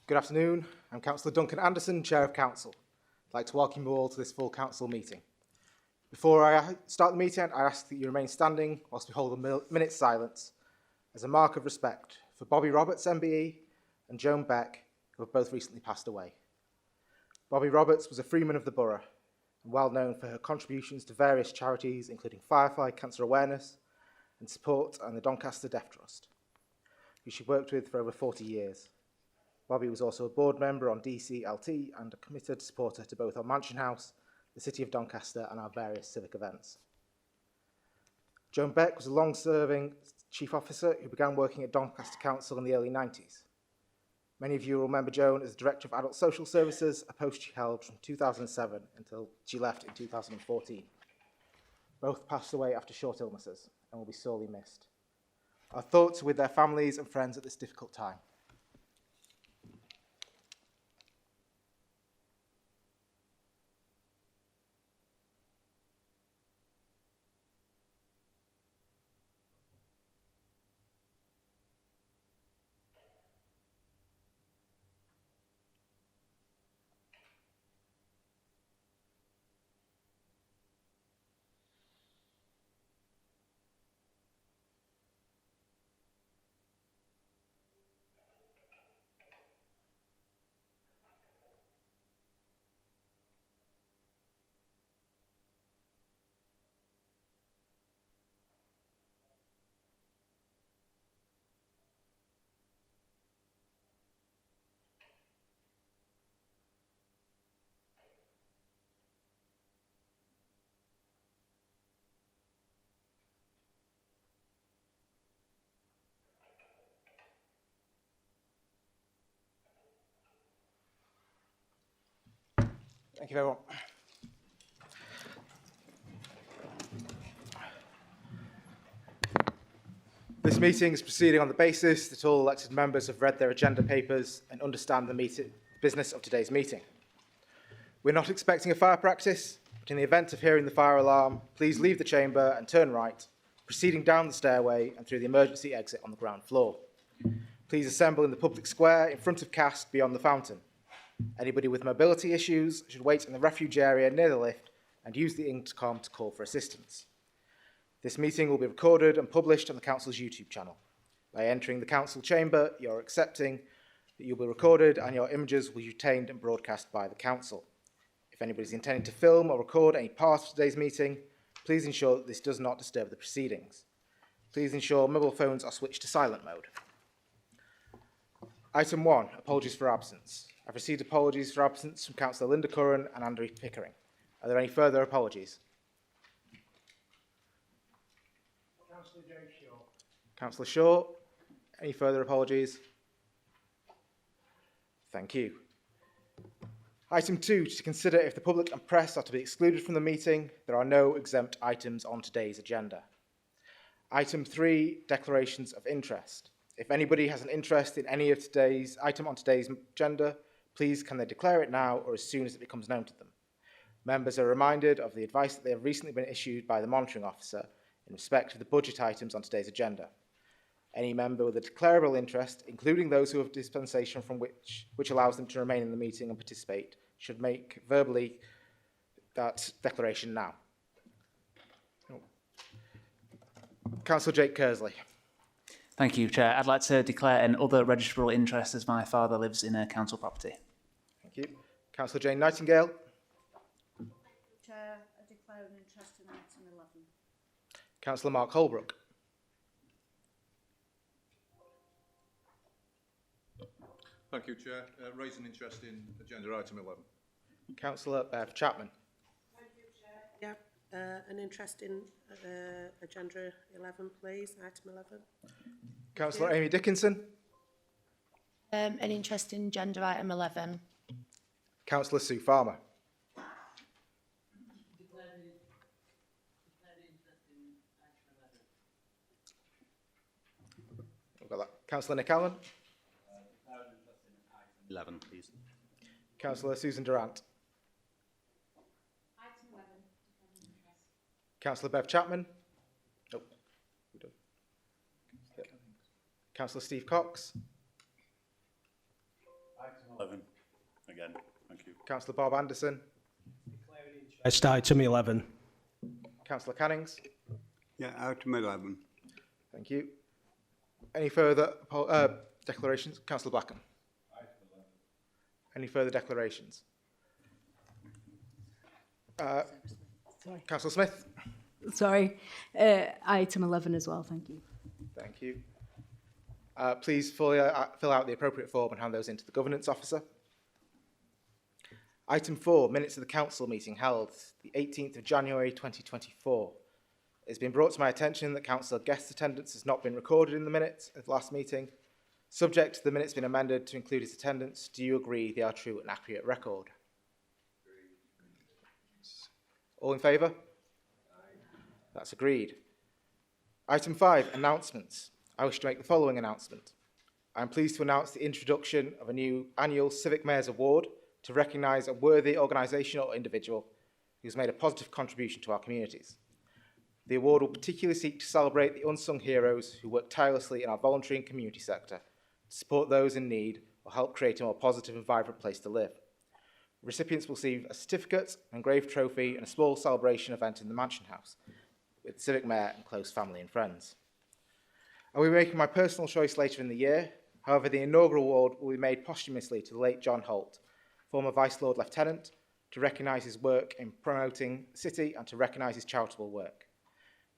Good afternoon. I'm Councillor Duncan Anderson, Chair of Council. I'd like to welcome you all to this full Council meeting. Before I start the meeting, I ask that you remain standing whilst we hold a minute's silence as a mark of respect for Bobby Roberts, MBE, and Joan Beck, who have both recently passed away. Bobby Roberts was a freeman of the borough and well known for her contributions to various charities, including Firefly Cancer Awareness and Support and the Doncaster Deaf Trust, who she worked with for over 40 years. Bobby was also a board member on DCLT and a committed supporter to both our Mansion House, the City of Doncaster, and our various civic events. Joan Beck was a long-serving chief officer who began working at Doncaster Council in the early 90s. Many of you will remember Joan as Director of Adult Social Services, a post she held from 2007 until she left in 2014. Both passed away after short illnesses and will be sorely missed. Our thoughts are with their families and friends at this difficult time. Thank you, everyone. This meeting is proceeding on the basis that all elected members have read their agenda papers and understand the business of today's meeting. We're not expecting a fire practice, but in the event of hearing the fire alarm, please leave the chamber and turn right, proceeding down the stairway and through the emergency exit on the ground floor. Please assemble in the public square in front of Cast beyond the fountain. Anybody with mobility issues should wait in the refuge area near the lift and use the intercom to call for assistance. This meeting will be recorded and published on the Council's YouTube channel. By entering the Council chamber, you're accepting that you'll be recorded and your images will be retained and broadcast by the Council. If anybody's intending to film or record any part of today's meeting, please ensure that this does not disturb the proceedings. Please ensure mobile phones are switched to silent mode. Item 1, apologies for absence. I've received apologies for absence from Councillor Linda Curran and Andrew Pickering. Are there any further apologies? Councillor James Shaw. Councillor Shaw, any further apologies? Thank you. Item 2, to consider if the public and press are to be excluded from the meeting. There are no exempt items on today's agenda. Item 3, declarations of interest. If anybody has an interest in any of today's item on today's agenda, please can they declare it now or as soon as it becomes known to them. Members are reminded of the advice that they have recently been issued by the monitoring officer in respect of the budget items on today's agenda. Any member with a declarable interest, including those who have dispensation from which allows them to remain in the meeting and participate, should make verbally that declaration now. Councillor Jake Kersley. Thank you, Chair. I'd like to declare an other registrable interest as my father lives in a council property. Thank you. Councillor Jane Nightingale. Chair, I declare an interest in item 11. Councillor Mark Holbrook. Thank you, Chair. Raise an interest in agenda item 11. Councillor Bev Chapman. Thank you, Chair. Yeah, an interest in agenda 11, please, item 11. Councillor Amy Dickinson. An interest in agenda item 11. Councillor Sue Farmer. We've got that. Councillor Nick Allen. 11, please. Councillor Susan Durant. Item 11. Councillor Bev Chapman. Oh, we done. Councillor Steve Cox. Item 11. Again, thank you. Councillor Bob Anderson. Item 11. Councillor Cannings. Yeah, item 11. Thank you. Any further declarations? Councillor Blackham. Any further declarations? Councillor Smith. Sorry, item 11 as well, thank you. Thank you. Please fill out the appropriate form and hand those into the governance officer. Item 4, minutes of the council meeting held the 18th of January 2024. It has been brought to my attention that council guest attendance has not been recorded in the minutes of the last meeting. Subject to the minutes being amended to include his attendance, do you agree they are true and accurate record? All in favour? That's agreed. Item 5, announcements. I wish to make the following announcement. I am pleased to announce the introduction of a new annual Civic Mayor's Award to recognise a worthy organisation or individual who has made a positive contribution to our communities. The award will particularly seek to celebrate the unsung heroes who work tirelessly in our voluntary and community sector to support those in need or help create a more positive and vibrant place to live. Recipients will receive a certificate, an engraved trophy and a small celebration event in the Mansion House with Civic Mayor and close family and friends. I will be making my personal choice later in the year. However, the inaugural award will be made posthumously to the late John Holt, former Vice Lord Lieutenant, to recognise his work in promoting the city and to recognise his charitable work.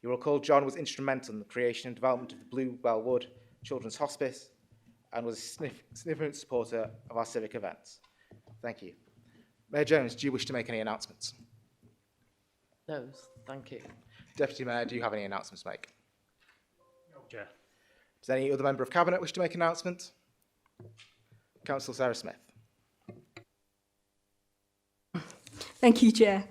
You will recall John was instrumental in the creation and development of the Bluebell Wood Children's Hospice and was a significant supporter of our civic events. Thank you. Mayor Jones, do you wish to make any announcements? No, thank you. Deputy Mayor, do you have any announcements to make? No, Chair. Does any other member of Cabinet wish to make an announcement? Councillor Sarah Smith. Thank you, Chair.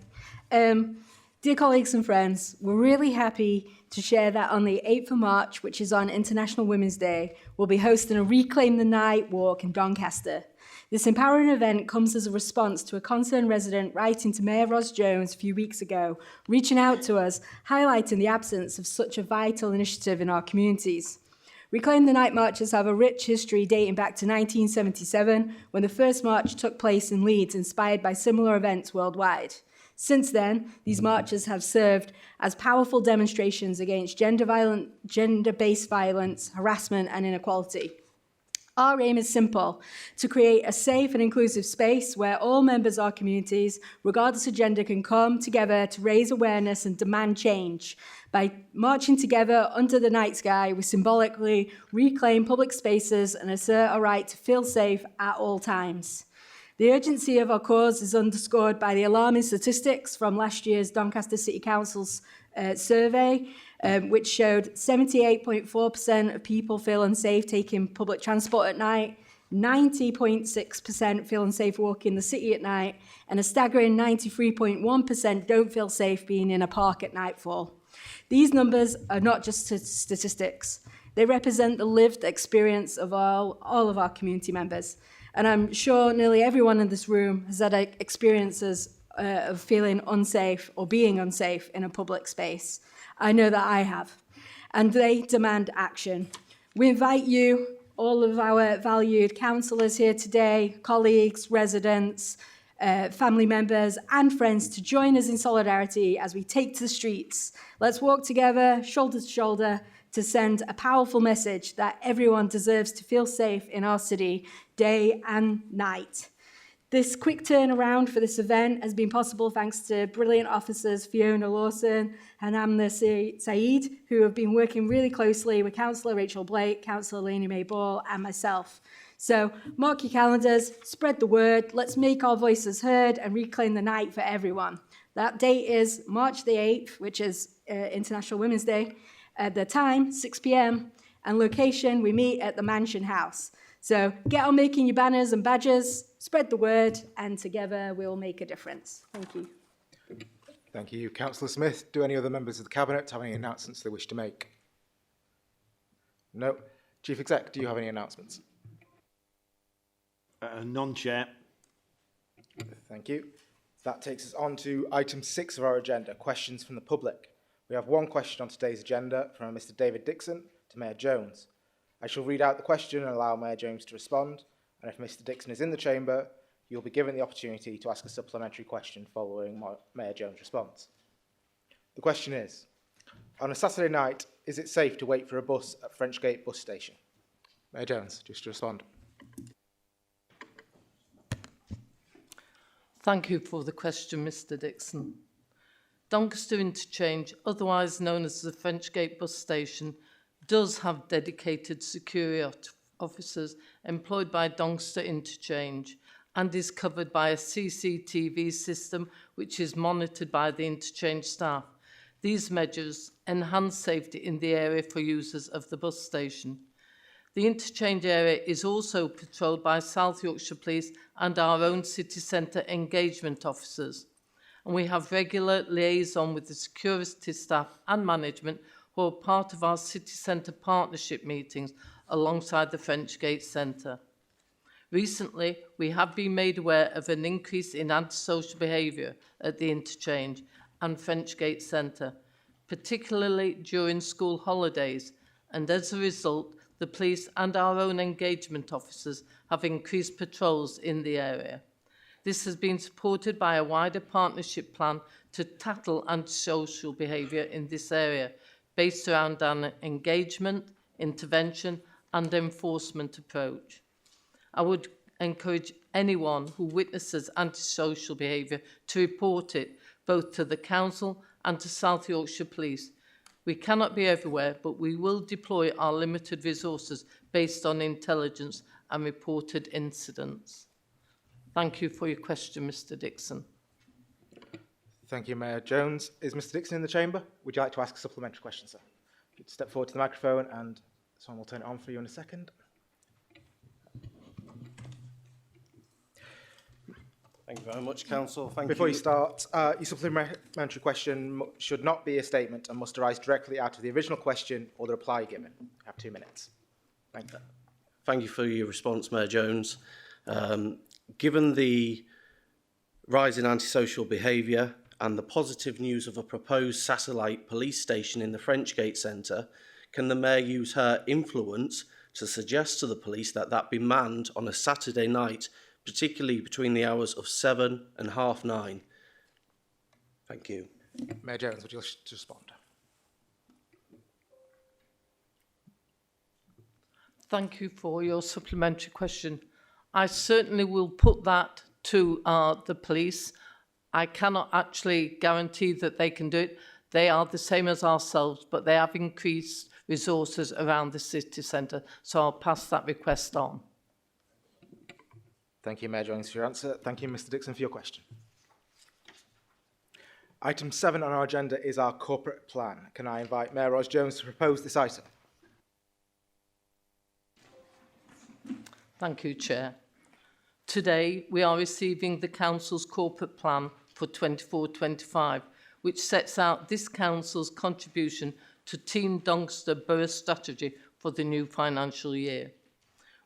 Dear colleagues and friends, we're really happy to share that on the 8th of March, which is on International Women's Day, we'll be hosting a Reclaim the Night walk in Doncaster. This empowering event comes as a response to a concerned resident writing to Mayor Ros Jones a few weeks ago, reaching out to us, highlighting the absence of such a vital initiative in our communities. Reclaim the Night marches have a rich history dating back to 1977, when the first march took place in Leeds, inspired by similar events worldwide. Since then, these marches have served as powerful demonstrations against gender-based violence, harassment, and inequality. Our aim is simple: to create a safe and inclusive space where all members of our communities, regardless of gender, can come together to raise awareness and demand change. By marching together under the night sky, we symbolically reclaim public spaces and assert our right to feel safe at all times. The urgency of our cause is underscored by the alarming statistics from last year's Doncaster City Council's survey, which showed 78.4% of people feel unsafe taking public transport at night, 90.6% feel unsafe walking the city at night, and a staggering 93.1% don't feel safe being in a park at nightfall. These numbers are not just statistics. They represent the lived experience of all of our community members. And I'm sure nearly everyone in this room has had experiences of feeling unsafe or being unsafe in a public space. I know that I have. And they demand action. We invite you, all of our valued councillors here today, colleagues, residents, family members and friends, to join us in solidarity as we take to the streets. Let's walk together, shoulder to shoulder, to send a powerful message that everyone deserves to feel safe in our city, day and night. This quick turnaround for this event has been possible thanks to brilliant officers Fiona Lawson and Amna Saeed, who have been working really closely with Councillor Rachel Blake, Councillor Lainey May Ball and myself. So mark your calendars, spread the word, let's make our voices heard and reclaim the night for everyone. That date is March the 8th, which is International Women's Day. At the time, 6 p.m, and location, we meet at the Mansion House. So get on making your banners and badges, spread the word, and together we'll make a difference. Thank you. Thank you. Councillor Smith, do any other members of the Cabinet have any announcements they wish to make? No. Chief Exec, do you have any announcements? None, Chair. Thank you. That takes us on to item 6 of our agenda, questions from the public. We have one question on today's agenda from Mr. David Dixon to Mayor Jones. I shall read out the question and allow Mayor Jones to respond. And if Mr Dixon is in the chamber, you'll be given the opportunity to ask a supplementary question following Mayor Jones' response. The question is, on a Saturday night, is it safe to wait for a bus at Frenchgate bus station? Mayor Jones, just to respond. Thank you for the question, Mr Dixon. Doncaster Interchange, otherwise known as the Frenchgate bus station, does have dedicated security officers employed by Doncaster Interchange and is covered by a CCTV system which is monitored by the interchange staff. These measures enhance safety in the area for users of the bus station. The interchange area is also patrolled by South Yorkshire Police and our own city centre engagement officers. And we have regular liaison with the security staff and management who are part of our city centre partnership meetings alongside the Frenchgate Centre. Recently, we have been made aware of an increase in antisocial behaviour at the interchange and Frenchgate Centre, particularly during school holidays, and as a result, the police and our own engagement officers have increased patrols in the area. This has been supported by a wider partnership plan to tackle antisocial behaviour in this area, based around an engagement, intervention and enforcement approach. I would encourage anyone who witnesses antisocial behaviour to report it, both to the Council and to South Yorkshire Police. We cannot be everywhere, but we will deploy our limited resources based on intelligence and reported incidents. Thank you for your question, Mr Dixon. Thank you, Mayor Jones. Is Mr Dixon in the chamber? Would you like to ask a supplementary question, sir? You'd step forward to the microphone and someone will turn it on for you in a second. Thank you very much, Council. Before you start, your supplementary question should not be a statement and must arise directly out of the original question or the reply given. You have 2 minutes. Thank you. Thank you for your response, Mayor Jones. Given the rise in antisocial behaviour and the positive news of a proposed satellite police station in the Frenchgate Centre, can the Mayor use her influence to suggest to the police that that be manned on a Saturday night, particularly between the hours of 7 and 9:30? Thank you. Mayor Jones, would you like to respond? Thank you for your supplementary question. I certainly will put that to the police. I cannot actually guarantee that they can do it. They are the same as ourselves, but they have increased resources around the city centre, so I'll pass that request on. Thank you, Mayor Jones, for your answer. Thank you, Mr Dixon, for your question. Item 7 on our agenda is our corporate plan. Can I invite Mayor Ros Jones to propose this item? Thank you, Chair. Today, we are receiving the Council's corporate plan for 24-25, which sets out this Council's contribution to Team Doncaster Borough strategy for the new financial year.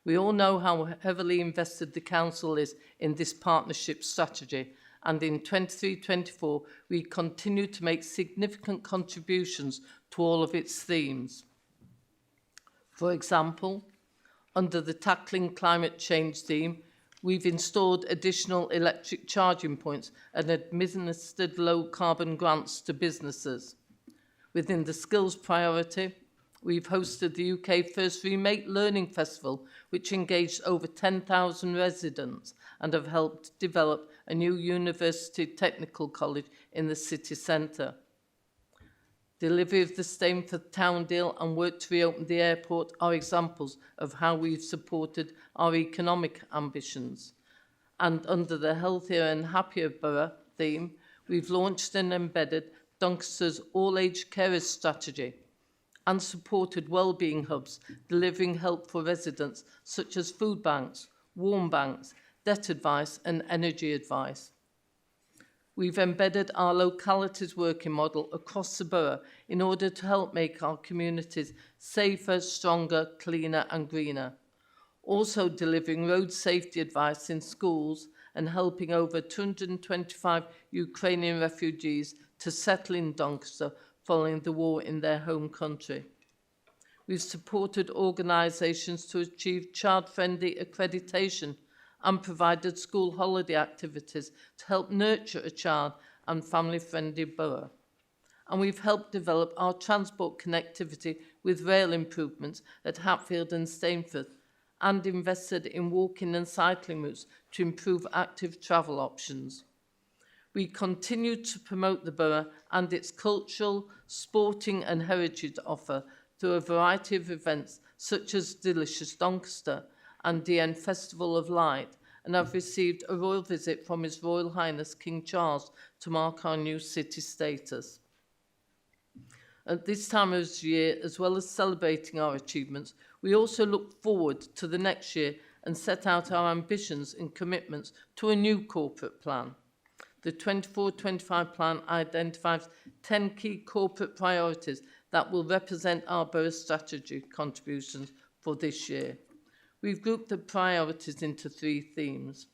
We all know how heavily invested the Council is in this partnership strategy, and in 23-24, we continue to make significant contributions to all of its themes. For example, under the Tackling Climate Change theme, we've installed additional electric charging points and administered low-carbon grants to businesses. Within the skills priority, we've hosted the UK first Remake Learning Festival, which engaged over 10,000 residents and have helped develop a new university technical college in the city centre. Delivery of the Stainforth Town deal and work to reopen the airport are examples of how we've supported our economic ambitions. And under the Healthier and Happier Borough theme, we've launched and embedded Doncaster's all-age carers strategy and supported wellbeing hubs, delivering help for residents such as food banks, warm banks, debt advice and energy advice. We've embedded our localities working model across the borough in order to help make our communities safer, stronger, cleaner and greener. Also delivering road safety advice in schools and helping over 225 Ukrainian refugees to settle in Doncaster following the war in their home country. We've supported organisations to achieve child-friendly accreditation and provided school holiday activities to help nurture a child and family-friendly borough. And we've helped develop our transport connectivity with rail improvements at Hatfield and Stainford, and invested in walking and cycling routes to improve active travel options. We continue to promote the borough and its cultural, sporting and heritage offer through a variety of events such as Delicious Doncaster and DN Festival of Light, and have received a royal visit from His Royal Highness King Charles to mark our new city status. At this time of the year, as well as celebrating our achievements, we also look forward to the next year and set out our ambitions and commitments to a new corporate plan. The 24-25 plan identifies 10 key corporate priorities that will represent our borough strategy contributions for this year. We've grouped the priorities into 3 themes.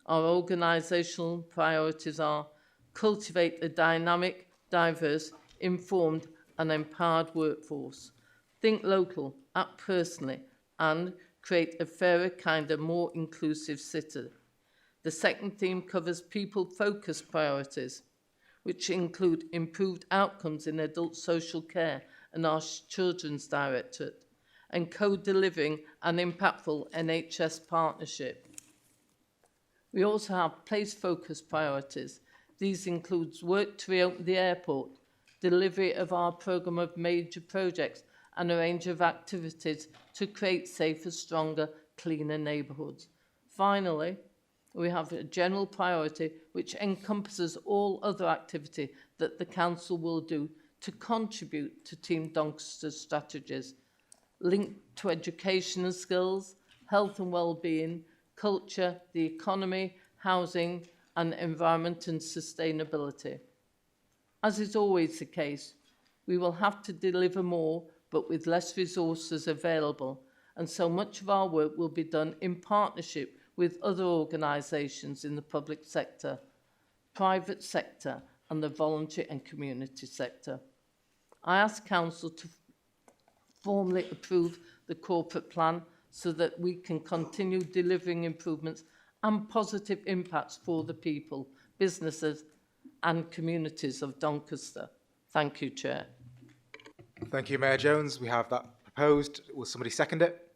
Our organisational priorities are cultivate a dynamic, diverse, informed and empowered workforce, think local, act personally, and create a fairer, kinder, more inclusive city. The second theme covers people-focused priorities, which include improved outcomes in adult social care and our Children's Directorate, and co-delivering an impactful NHS partnership. We also have place-focused priorities. These include work to reopen the airport, delivery of our programme of major projects, and a range of activities to create safer, stronger, cleaner neighbourhoods. Finally, we have a general priority which encompasses all other activity that the Council will do to contribute to Team Doncaster's strategies, linked to education and skills, health and well-being, culture, the economy, housing, and environment and sustainability. As is always the case, we will have to deliver more, but with less resources available, and so much of our work will be done in partnership with other organisations in the public sector, private sector, and the voluntary and community sector. I ask Council to formally approve the corporate plan so that we can continue delivering improvements and positive impacts for the people, businesses, and communities of Doncaster. Thank you, Chair. Thank you, Mayor Jones. We have that proposed. Will somebody second it?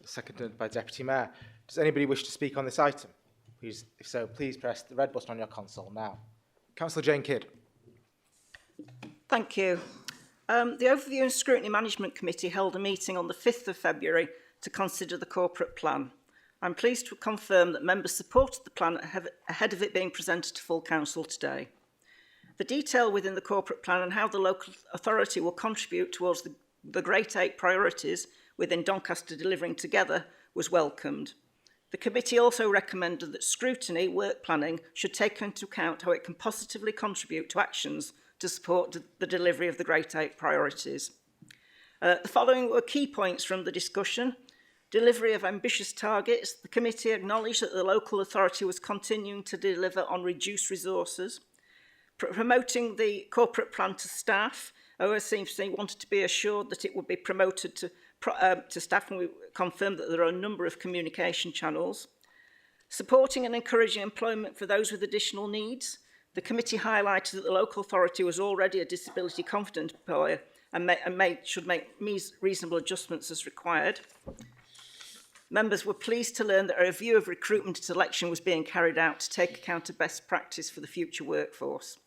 Seconded by Deputy Mayor. Does anybody wish to speak on this item? Please, if so, please press the red button on your console now. Councillor Jane Kidd. Thank you. The Overview and Scrutiny Management Committee held a meeting on the 5th of February to consider the corporate plan. I'm pleased to confirm that members supported the plan ahead of it being presented to full council today. The detail within the corporate plan and how the local authority will contribute towards the Great 8 priorities within Doncaster delivering together was welcomed. The committee also recommended that scrutiny work planning should take into account how it can positively contribute to actions to support the delivery of the Great 8 priorities. The following were key points from the discussion. Delivery of ambitious targets. The committee acknowledged that the local authority was continuing to deliver on reduced resources. Promoting the corporate plan to staff. OSCC wanted to be assured that it would be promoted to staff, and we confirmed that there are a number of communication channels. Supporting and encouraging employment for those with additional needs. The committee highlighted that the local authority was already a disability confident employer and should make reasonable adjustments as required. Members were pleased to learn that a review of recruitment and selection was being carried out to take account of best practice for the future workforce.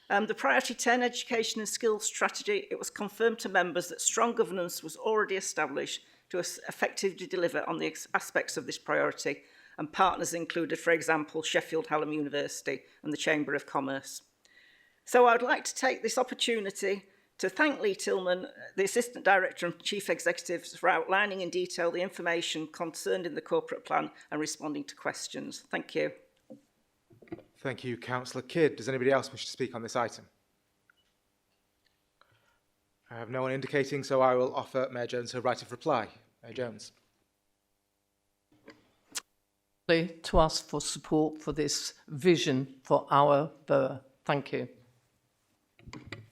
The Priority 10 Education and Skills Strategy, it was confirmed to members that strong governance was already established to effectively deliver on the aspects of this priority, and partners included, for example, Sheffield Hallam University and the Chamber of Commerce. So I'd like to take this opportunity to thank Lee Tillman, the Assistant Director and Chief Executive, for outlining in detail the information concerned in the corporate plan and responding to questions. Thank you. Thank you, Councillor Kidd. Does anybody else wish to speak on this item? I have no one indicating, so I will offer Mayor Jones her right of reply. Mayor Jones. To ask for support for this vision for our borough. Thank you.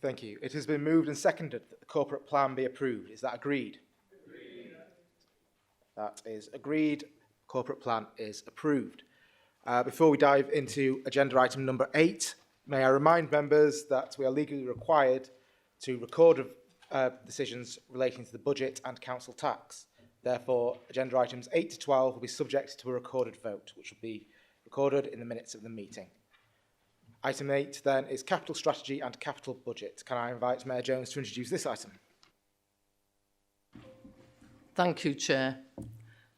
Thank you. It has been moved and seconded that the corporate plan be approved. Is that agreed? Agreed. That is agreed. Corporate plan is approved. Before we dive into agenda item number 8, may I remind members that we are legally required to record decisions relating to the budget and council tax. Therefore, agenda items 8 to 12 will be subject to a recorded vote, which will be recorded in the minutes of the meeting. Item 8 then is capital strategy and capital budget. Can I invite Mayor Jones to introduce this item? Thank you, Chair.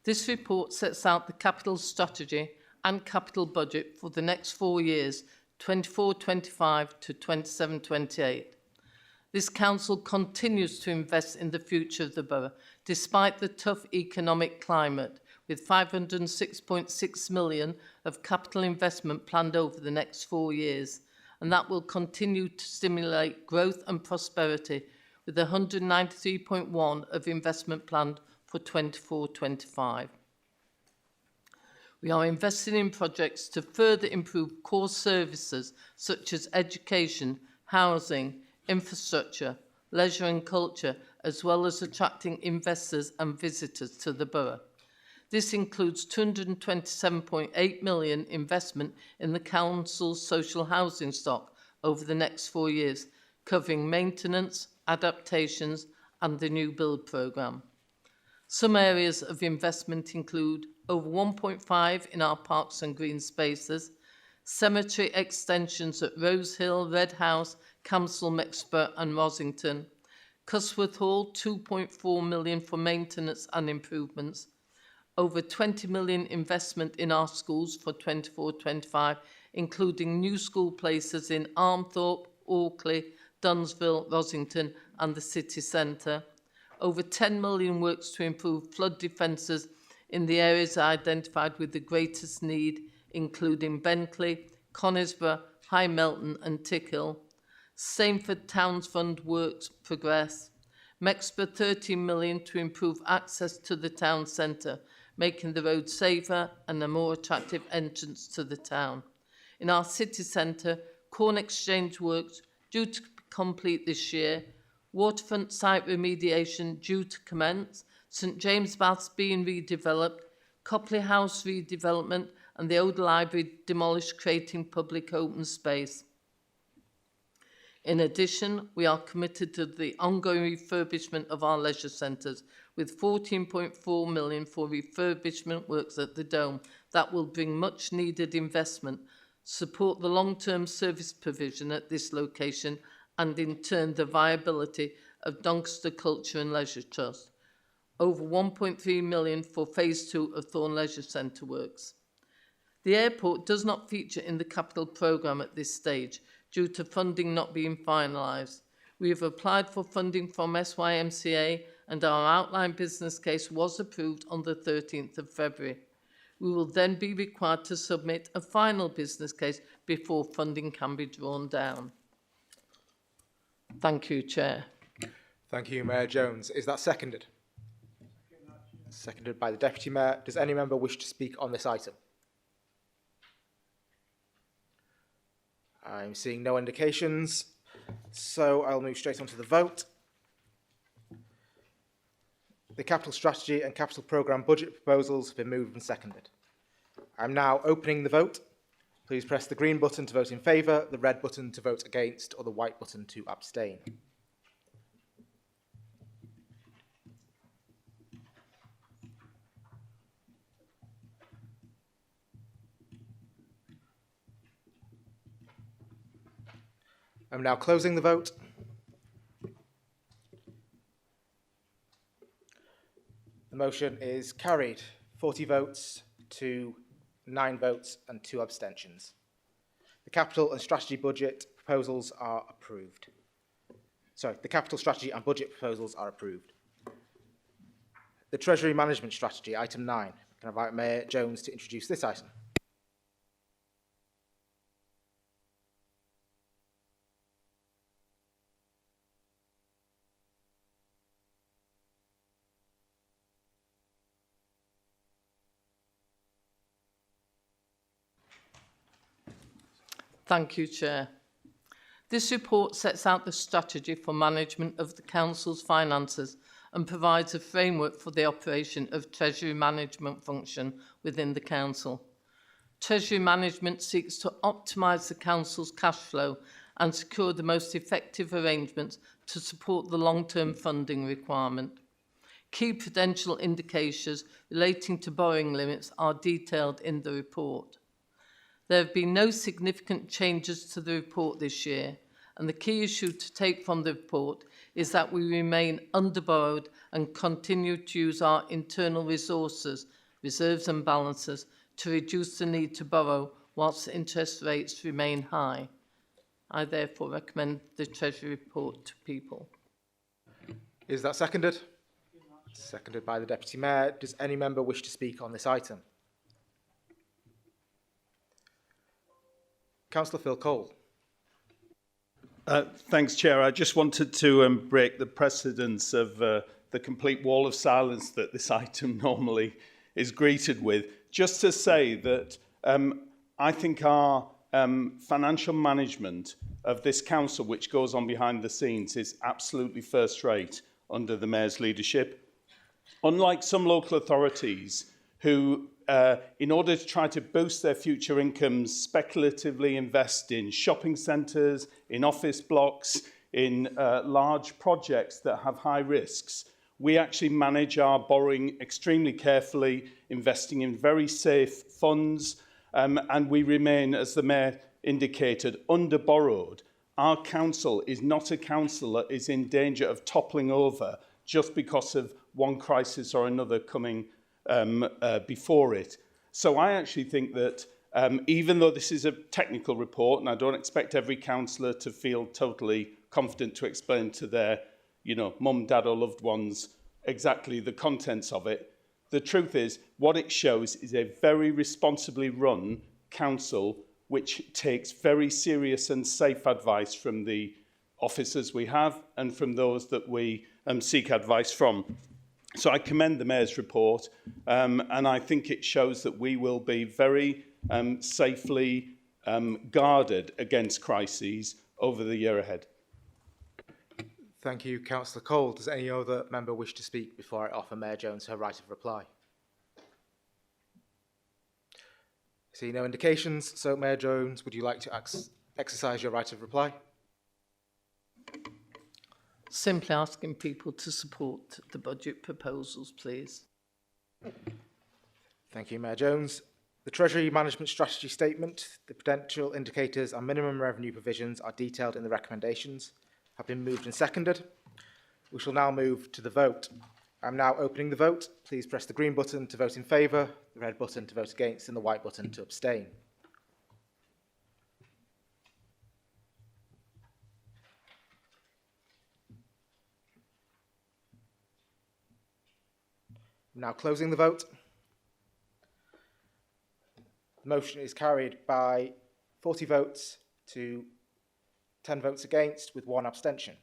This report sets out the capital strategy and capital budget for the next 4 years, 24-25 to 27-28. This council continues to invest in the future of the borough, despite the tough economic climate, with 506.6 million of capital investment planned over the next 4 years, and that will continue to stimulate growth and prosperity, with 193.1 of investment planned for 24-25. We are investing in projects to further improve core services such as education, housing, infrastructure, leisure and culture, as well as attracting investors and visitors to the borough. This includes 227.8 million investment in the council's social housing stock over the next 4 years, covering maintenance, adaptations and the new build programme. Some areas of investment include over 1.5 in our parks and green spaces, cemetery extensions at Rosehill, Red House, Camsell, Mexborough and Rosington, Cusworth Hall, 2.4 million for maintenance and improvements, over 20 million investment in our schools for 24-25, including new school places in Armthorpe, Orkley, Dunsville, Rosington and the city centre, over 10 million works to improve flood defences in the areas identified with the greatest need, including Bentley, Conisbrough, High Melton and Tickhill. Stainford Towns Fund works progress. Mexborough 13 million to improve access to the town centre, making the road safer and a more attractive entrance to the town. In our city centre, Corn Exchange works due to complete this year, waterfront site remediation due to commence, St James Baths being redeveloped, Copley House redevelopment and the old library demolished, creating public open space. In addition, we are committed to the ongoing refurbishment of our leisure centres with 14.4 million for refurbishment works at the Dome. That will bring much needed investment, support the long-term service provision at this location and in turn the viability of Doncaster Culture and Leisure Trust. Over 1.3 million for phase 2 of Thorn Leisure Centre works. The airport does not feature in the capital programme at this stage due to funding not being finalised. We have applied for funding from SYMCA and our outline business case was approved on the 13th of February. We will then be required to submit a final business case before funding can be drawn down. Thank you, Chair. Thank you, Mayor Jones. Is that seconded? Seconded by the Deputy Mayor. Does any member wish to speak on this item? I'm seeing no indications, so I'll move straight on to the vote. The capital strategy and capital programme budget proposals have been moved and seconded. I'm now opening the vote. Please press the green button to vote in favour, the red button to vote against, or the white button to abstain. I'm now closing the vote. The motion is carried. 40 votes to 9 votes and 2 abstentions. The capital and strategy budget proposals are approved. Sorry, the capital strategy and budget proposals are approved. The Treasury Management Strategy, item 9. Can I invite Mayor Jones to introduce this item? Thank you, Chair. This report sets out the strategy for management of the Council's finances and provides a framework for the operation of Treasury management function within the Council. Treasury management seeks to optimise the Council's cash flow and secure the most effective arrangements to support the long-term funding requirement. Key prudential indicators relating to borrowing limits are detailed in the report. There have been no significant changes to the report this year, and the key issue to take from the report is that we remain underborrowed and continue to use our internal resources, reserves and balances to reduce the need to borrow whilst interest rates remain high. I therefore recommend the Treasury report to people. Is that seconded? Seconded by the Deputy Mayor. Does any member wish to speak on this item? Councillor Phil Cole. Thanks, Chair. I just wanted to break the precedence of the complete wall of silence that this item normally is greeted with, just to say that I think our financial management of this council, which goes on behind the scenes, is absolutely first rate under the Mayor's leadership. Unlike some local authorities who, in order to try to boost their future incomes, speculatively invest in shopping centres, in office blocks, in large projects that have high risks, we actually manage our borrowing extremely carefully, investing in very safe funds, and we remain, as the Mayor indicated, under-borrowed. Our council is not a council that is in danger of toppling over just because of one crisis or another coming before it. So I actually think that even though this is a technical report, and I don't expect every councillor to feel totally confident to explain to their, mum, dad or loved ones exactly the contents of it, the truth is what it shows is a very responsibly run council which takes very serious and safe advice from the officers we have and from those that we seek advice from. So I commend the Mayor's report, and I think it shows that we will be very safely guarded against crises over the year ahead. Thank you, Councillor Cole. Does any other member wish to speak before I offer Mayor Jones her right of reply? I see no indications, so Mayor Jones, would you like to exercise your right of reply? Simply asking people to support the budget proposals, please. Thank you, Mayor Jones. The Treasury Management Strategy Statement, the prudential indicators and minimum revenue provisions are detailed in the recommendations, have been moved and seconded. We shall now move to the vote. I'm now opening the vote. Please press the green button to vote in favour, the red button to vote against and the white button to abstain. I'm now closing the vote. The motion is carried by 40 votes to 10 votes against with 1 abstention.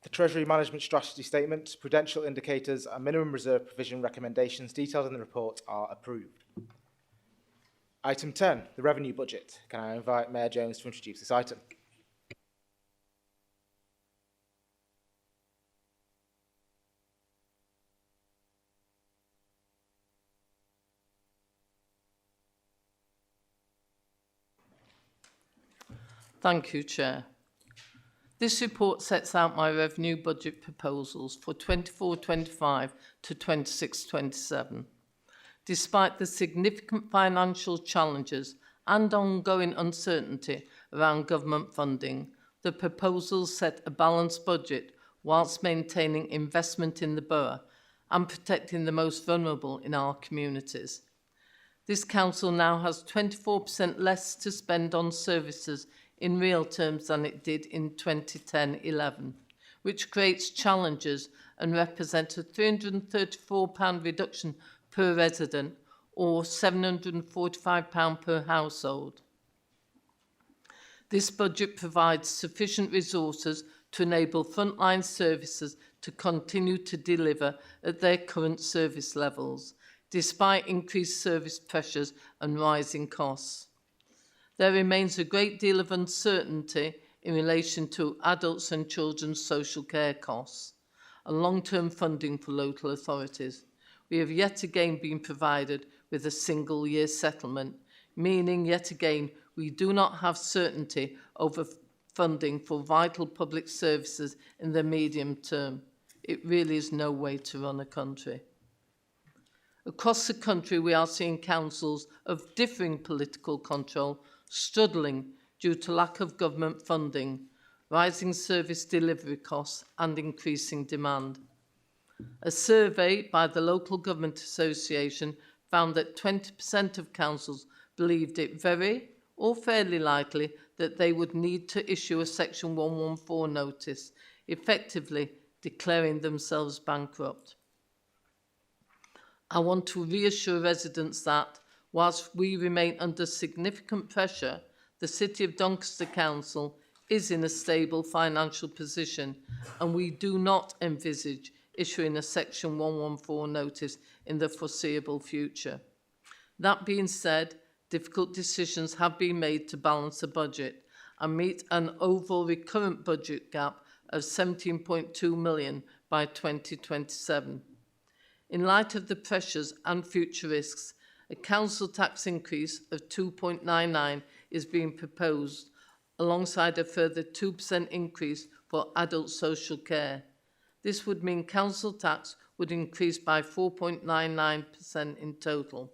The Treasury Management Strategy Statement, prudential indicators and minimum reserve provision recommendations detailed in the report are approved. Item 10, the revenue budget. Can I invite Mayor Jones to introduce this item? Thank you, Chair. This report sets out my revenue budget proposals for 24-25 to 26-27. Despite the significant financial challenges and ongoing uncertainty around government funding, the proposals set a balanced budget whilst maintaining investment in the borough and protecting the most vulnerable in our communities. This council now has 24% less to spend on services in real terms than it did in 2010-11, which creates challenges and represents a £334 reduction per resident or £745 per household. This budget provides sufficient resources to enable frontline services to continue to deliver at their current service levels, despite increased service pressures and rising costs. There remains a great deal of uncertainty in relation to adults and children's social care costs and long-term funding for local authorities. We have yet again been provided with a single-year settlement, meaning yet again we do not have certainty over funding for vital public services in the medium term. It really is no way to run a country. Across the country, we are seeing councils of differing political control struggling due to lack of government funding, rising service delivery costs and increasing demand. A survey by the Local Government Association found that 20% of councils believed it very or fairly likely that they would need to issue a Section 114 notice, effectively declaring themselves bankrupt. I want to reassure residents that, whilst we remain under significant pressure, the City of Doncaster Council is in a stable financial position and we do not envisage issuing a Section 114 notice in the foreseeable future. That being said, difficult decisions have been made to balance the budget and meet an overall recurrent budget gap of 17.2 million by 2027. In light of the pressures and future risks, a council tax increase of 2.99 is being proposed, alongside a further 2% increase for adult social care. This would mean council tax would increase by 4.99% in total.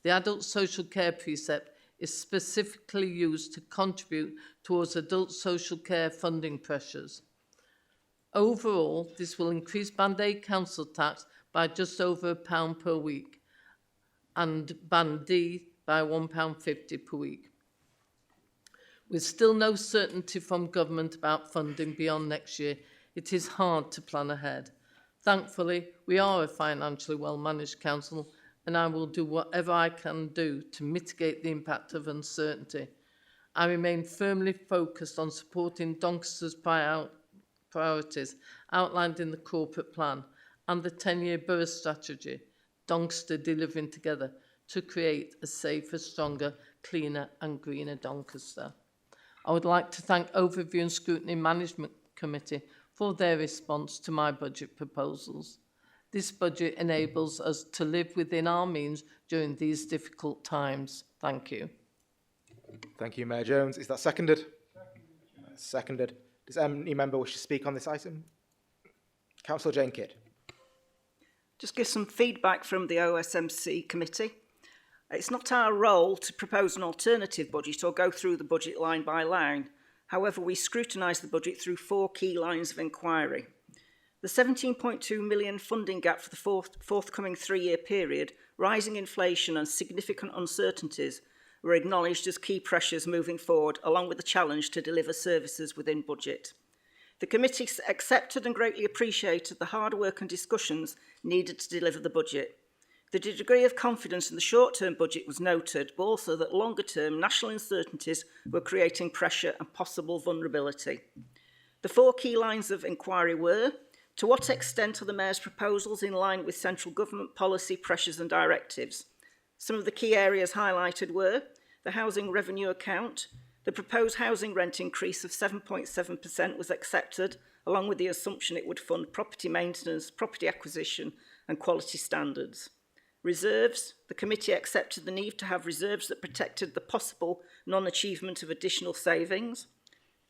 The adult social care precept is specifically used to contribute towards adult social care funding pressures. Overall, this will increase Band A council tax by just over £1 per week and Band D by £1.50 per week. With still no certainty from government about funding beyond next year, it is hard to plan ahead. Thankfully, we are a financially well-managed council and I will do whatever I can do to mitigate the impact of uncertainty. I remain firmly focused on supporting Doncaster's priorities outlined in the corporate plan and the 10-year borough strategy, Doncaster Delivering Together, to create a safer, stronger, cleaner and greener Doncaster. I would like to thank Overview and Scrutiny Management Committee for their response to my budget proposals. This budget enables us to live within our means during these difficult times. Thank you. Thank you, Mayor Jones. Is that seconded? Seconded. Does any member wish to speak on this item? Councillor Jane Kidd. Just give some feedback from the OSMC committee. It's not our role to propose an alternative budget or go through the budget line by line. However, we scrutinise the budget through 4 key lines of inquiry. The 17.2 million funding gap for the forthcoming 3-year period, rising inflation and significant uncertainties were acknowledged as key pressures moving forward, along with the challenge to deliver services within budget. The committee accepted and greatly appreciated the hard work and discussions needed to deliver the budget. The degree of confidence in the short-term budget was noted, but also that longer-term national uncertainties were creating pressure and possible vulnerability. The 4 key lines of inquiry were: to what extent are the Mayor's proposals in line with central government policy, pressures and directives? Some of the key areas highlighted were the housing revenue account. The proposed housing rent increase of 7.7% was accepted, along with the assumption it would fund property maintenance, property acquisition and quality standards. Reserves. The committee accepted the need to have reserves that protected the possible non-achievement of additional savings.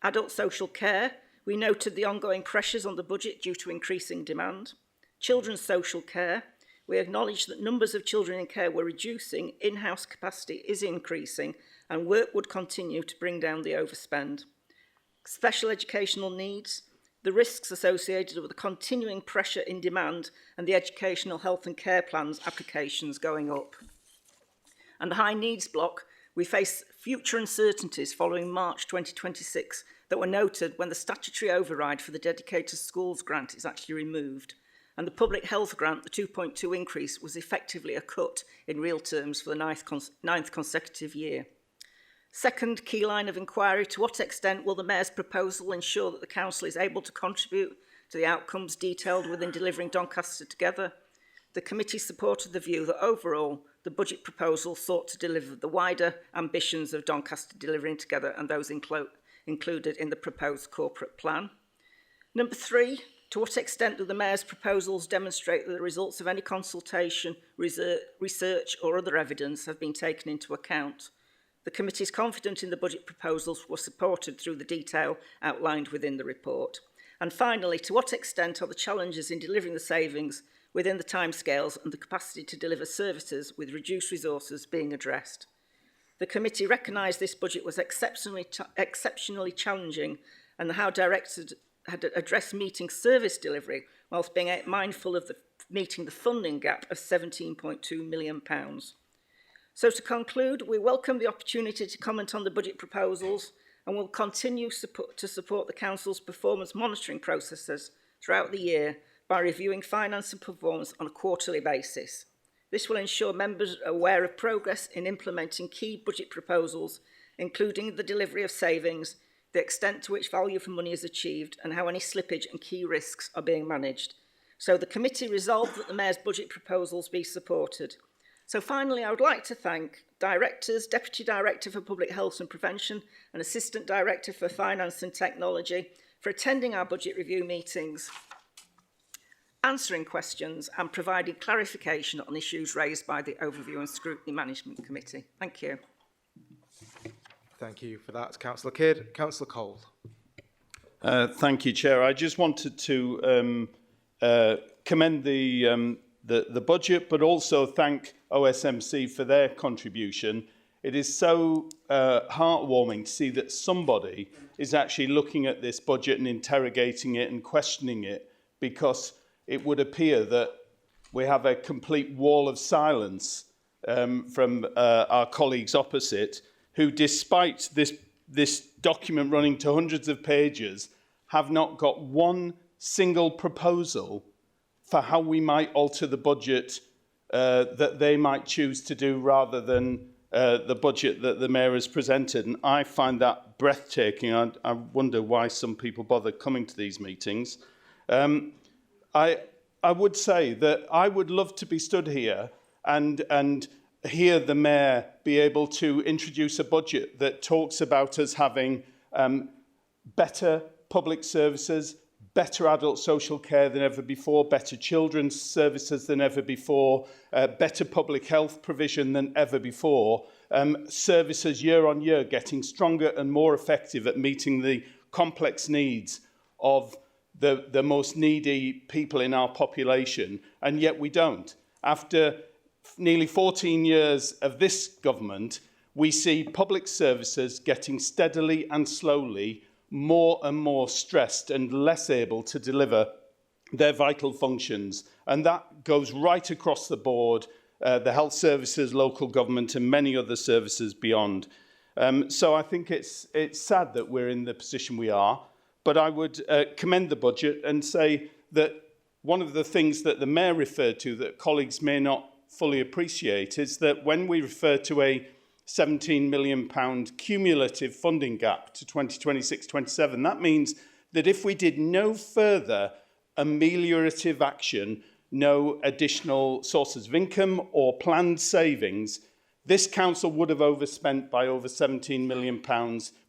Adult social care. We noted the ongoing pressures on the budget due to increasing demand. Children's social care. We acknowledged that numbers of children in care were reducing, in-house capacity is increasing, and work would continue to bring down the overspend. Special educational needs. The risks associated with the continuing pressure in demand and the educational health and care plans applications going up. And the high needs block, we face future uncertainties following March 2026 that were noted when the statutory override for the dedicated schools grant is actually removed. And the public health grant, the 2.2 increase, was effectively a cut in real terms for the ninth consecutive year. Second key line of inquiry: to what extent will the Mayor's proposal ensure that the Council is able to contribute to the outcomes detailed within Delivering Doncaster Together? The committee supported the view that overall the budget proposal sought to deliver the wider ambitions of Doncaster Delivering Together and those included in the proposed corporate plan. Number 3, to what extent do the Mayor's proposals demonstrate that the results of any consultation, research or other evidence have been taken into account? The committee is confident in the budget proposals were supported through the detail outlined within the report. And finally, to what extent are the challenges in delivering the savings within the timescales and the capacity to deliver services with reduced resources being addressed? The committee recognised this budget was exceptionally challenging and how directors had addressed meeting service delivery whilst being mindful of meeting the funding gap of £17.2 million. So to conclude, we welcome the opportunity to comment on the budget proposals and will continue to support the Council's performance monitoring processes throughout the year by reviewing finance and performance on a quarterly basis. This will ensure members are aware of progress in implementing key budget proposals, including the delivery of savings, the extent to which value for money is achieved, and how any slippage and key risks are being managed. So the committee resolved that the Mayor's budget proposals be supported. So finally, I would like to thank Directors, Deputy Director for Public Health and Prevention and Assistant Director for Finance and Technology for attending our budget review meetings, answering questions and providing clarification on issues raised by the Overview and Scrutiny Management Committee. Thank you. Thank you for that, Councillor Kidd. Councillor Cole. Thank you, Chair. I just wanted to commend the budget, but also thank OSMC for their contribution. It is so heartwarming to see that somebody is actually looking at this budget and interrogating it and questioning it, because it would appear that we have a complete wall of silence from our colleagues opposite, who, despite this document running to hundreds of pages, have not got one single proposal for how we might alter the budget that they might choose to do rather than the budget that the Mayor has presented. And I find that breathtaking. I wonder why some people bother coming to these meetings. I would say that I would love to be stood here and hear the Mayor be able to introduce a budget that talks about us having better public services, better adult social care than ever before, better children's services than ever before, better public health provision than ever before, services year on year getting stronger and more effective at meeting the complex needs of the most needy people in our population, and yet we don't. After nearly 14 years of this government, we see public services getting steadily and slowly more and more stressed and less able to deliver their vital functions. And that goes right across the board, the health services, local government and many other services beyond. So I think it's sad that we're in the position we are, but I would commend the budget and say that one of the things that the Mayor referred to that colleagues may not fully appreciate is that when we refer to a £17 million cumulative funding gap to 2026-27, that means that if we did no further ameliorative action, no additional sources of income or planned savings, this council would have overspent by over £17 million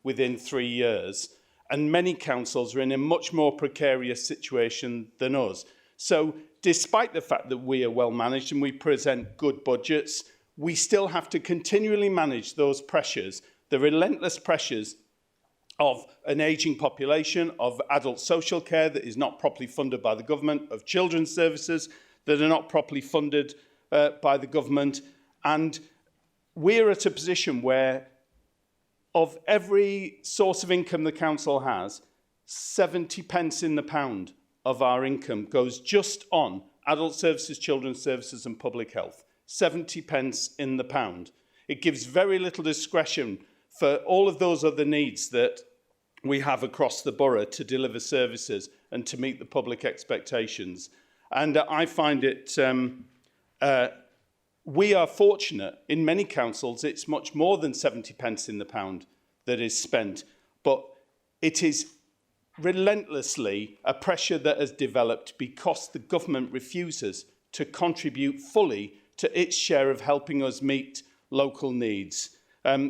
within 3 years. And many councils are in a much more precarious situation than us. So despite the fact that we are well managed and we present good budgets, we still have to continually manage those pressures, the relentless pressures of an ageing population, of adult social care that is not properly funded by the government, of children's services that are not properly funded by the government. And we're at a position where of every source of income the council has, 70 pence in the pound of our income goes just on adult services, children's services and public health. 70 pence in the pound. It gives very little discretion for all of those other needs that we have across the borough to deliver services and to meet the public expectations. And I find it, we are fortunate in many councils, it's much more than 70 pence in the pound that is spent, but it is relentlessly a pressure that has developed because the government refuses to contribute fully to its share of helping us meet local needs.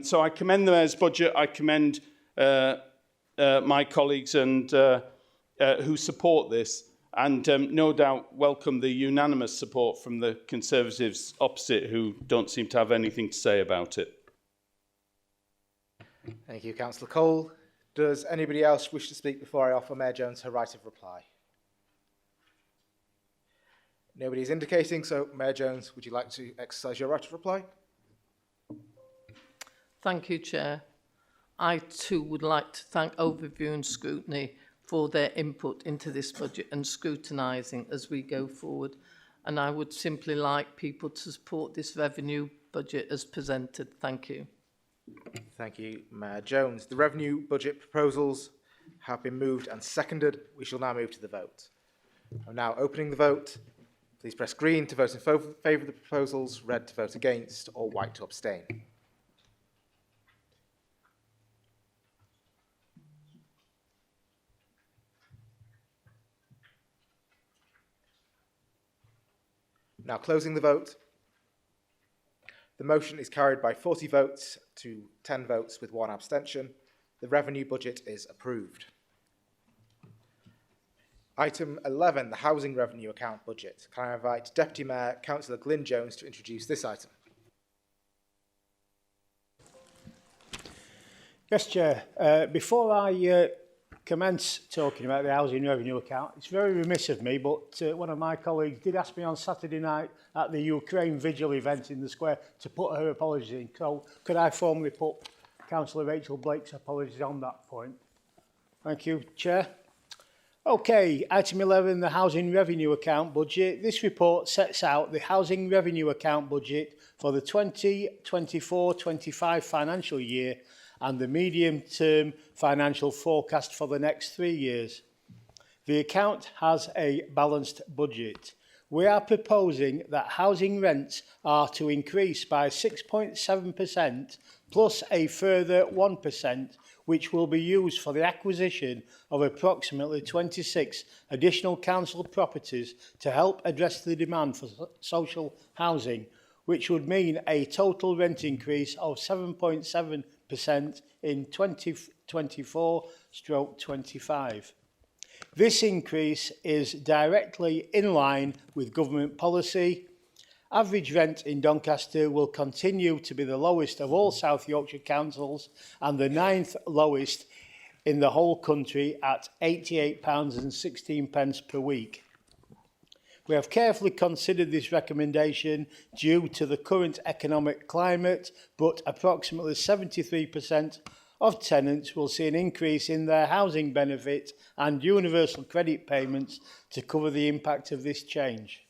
So I commend the Mayor's budget. I commend my colleagues and who support this, and no doubt welcome the unanimous support from the Conservatives opposite, who don't seem to have anything to say about it. Thank you, Councillor Cole. Does anybody else wish to speak before I offer Mayor Jones her right of reply? Nobody's indicating, so Mayor Jones, would you like to exercise your right of reply? Thank you, Chair. I too would like to thank Overview and Scrutiny for their input into this budget and scrutinising as we go forward. And I would simply like people to support this revenue budget as presented. Thank you. Thank you, Mayor Jones. The revenue budget proposals have been moved and seconded. We shall now move to the vote. I'm now opening the vote. Please press green to vote in favour of the proposals, red to vote against, or white to abstain. Now closing the vote. The motion is carried by 40 votes to 10 votes with 1 abstention. The revenue budget is approved. Item 11, the housing revenue account budget. Can I invite Deputy Mayor Councillor Glyn Jones to introduce this item? Yes, Chair. Before I commence talking about the housing revenue account, it's very remiss of me, but one of my colleagues did ask me on Saturday night at the Ukraine Vigil event in the square to put her apologies in. So could I formally put Councillor Rachel Blake's apologies on that point? Thank you, Chair. Okay, item 11, the housing revenue account budget. This report sets out the housing revenue account budget for the 2024-25 financial year and the medium-term financial forecast for the next 3 years. The account has a balanced budget. We are proposing that housing rents are to increase by 6.7% plus a further 1%, which will be used for the acquisition of approximately 26 additional council properties to help address the demand for social housing, which would mean a total rent increase of 7.7% in 2024-25. This increase is directly in line with government policy. Average rent in Doncaster will continue to be the lowest of all South Yorkshire councils and the 9th lowest in the whole country at £88.16 per week. We have carefully considered this recommendation due to the current economic climate, but approximately 73% of tenants will see an increase in their housing benefit and universal credit payments to cover the impact of this change.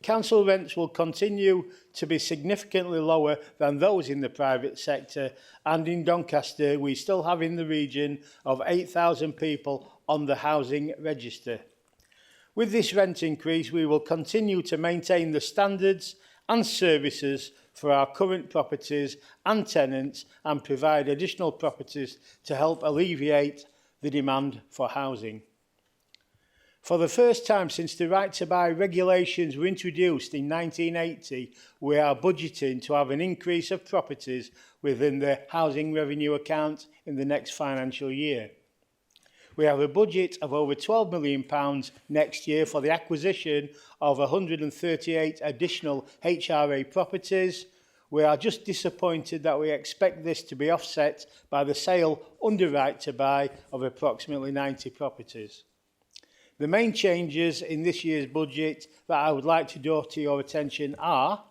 Council rents will continue to be significantly lower than those in the private sector, and in Doncaster we still have in the region of 8,000 people on the housing register. With this rent increase, we will continue to maintain the standards and services for our current properties and tenants and provide additional properties to help alleviate the demand for housing. For the first time since the right to buy regulations were introduced in 1980, we are budgeting to have an increase of properties within the housing revenue account in the next financial year. We have a budget of over £12 million next year for the acquisition of 138 additional HRA properties. We are just disappointed that we expect this to be offset by the sale under right to buy of approximately 90 properties. The main changes in this year's budget that I would like to draw to your attention are: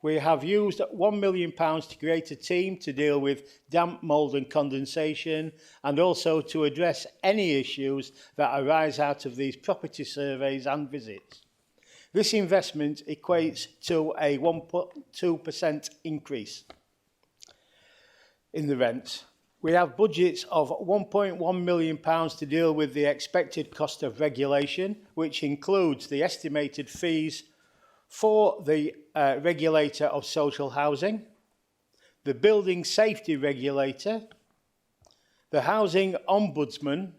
we have used £1 million to create a team to deal with damp, mould and condensation, and also to address any issues that arise out of these property surveys and visits. This investment equates to a 1.2% increase in the rents. We have budgets of £1.1 million to deal with the expected cost of regulation, which includes the estimated fees for the regulator of social housing, the building safety regulator, the housing ombudsman,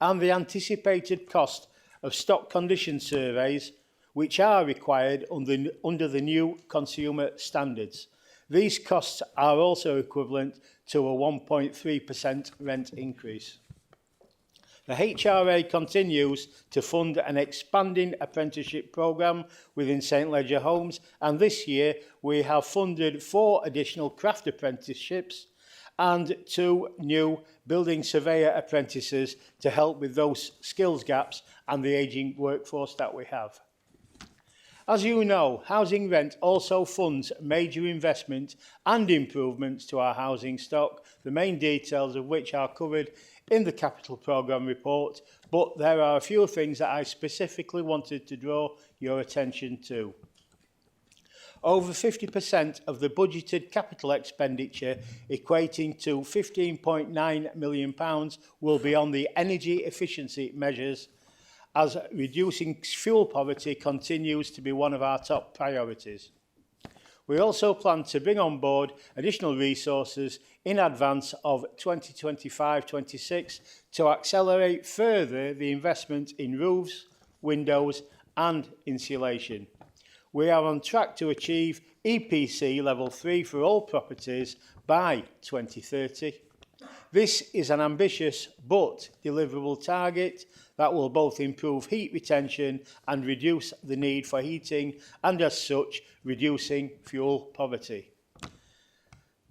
and the anticipated cost of stock condition surveys, which are required under the new consumer standards. These costs are also equivalent to a 1.3% rent increase. The HRA continues to fund an expanding apprenticeship programme within St Leger Homes, and this year we have funded 4 additional craft apprenticeships and 2 new building surveyor apprentices to help with those skills gaps and the ageing workforce that we have. As you know, Housing Rent also funds major investment and improvements to our housing stock, the main details of which are covered in the Capital Programme report, but there are a few things that I specifically wanted to draw your attention to. Over 50% of the budgeted capital expenditure, equating to £15.9 million, will be on the energy efficiency measures, as reducing fuel poverty continues to be one of our top priorities. We also plan to bring on board additional resources in advance of 2025-26 to accelerate further the investment in roofs, windows and insulation. We are on track to achieve EPC Level 3 for all properties by 2030. This is an ambitious but deliverable target that will both improve heat retention and reduce the need for heating, and as such, reducing fuel poverty.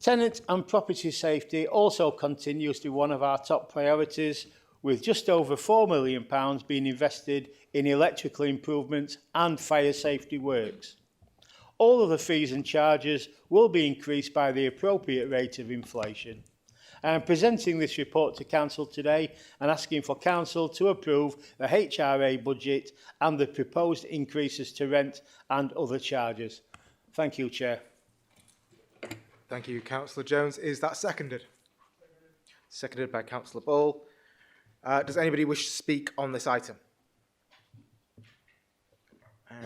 Tenant and property safety also continues to be one of our top priorities, with just over £4 million being invested in electrical improvements and fire safety works. All of the fees and charges will be increased by the appropriate rate of inflation. I am presenting this report to Council today and asking for Council to approve the HRA budget and the proposed increases to rent and other charges. Thank you, Chair. Thank you, Councillor Jones. Is that seconded? Seconded by Councillor Ball. Does anybody wish to speak on this item?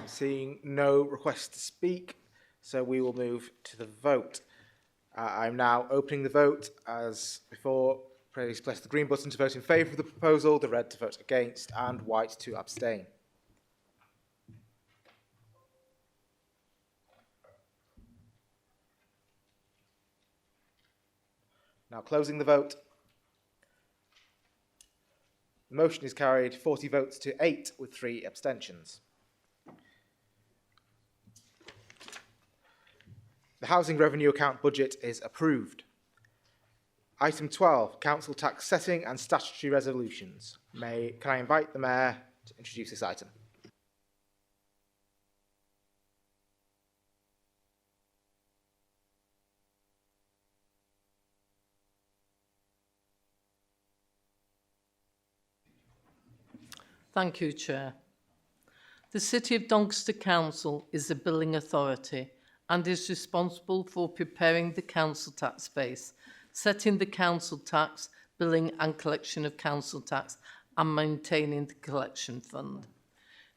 Seeing no requests to speak, so we will move to the vote. I'm now opening the vote. As before, please press the green button to vote in favour of the proposal, the red to vote against, and white to abstain. Now closing the vote. The motion is carried 40 votes to 8 with 3 abstentions. The Housing Revenue Account budget is approved. Item 12, Council Tax Setting and Statutory Resolutions. Can I invite the Mayor to introduce this item? Thank you, Chair. The City of Doncaster Council is the billing authority and is responsible for preparing the council tax base, setting the council tax, billing and collection of council tax, and maintaining the collection fund.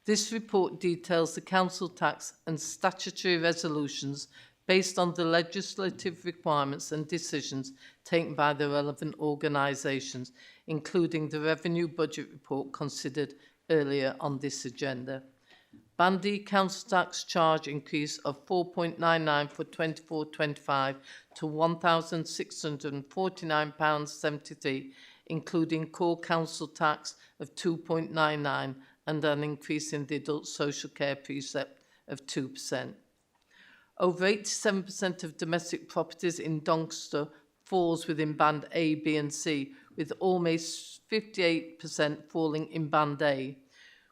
This report details the council tax and statutory resolutions based on the legislative requirements and decisions taken by the relevant organisations, including the Revenue Budget Report considered earlier on this agenda. Band D council tax charge increase of 4.99 for 24-25 to £1,649.73, including core council tax of 2.99 and an increase in the adult social care precept of 2%. Over 87% of domestic properties in Doncaster falls within Band A, B and C, with almost 58% falling in Band A,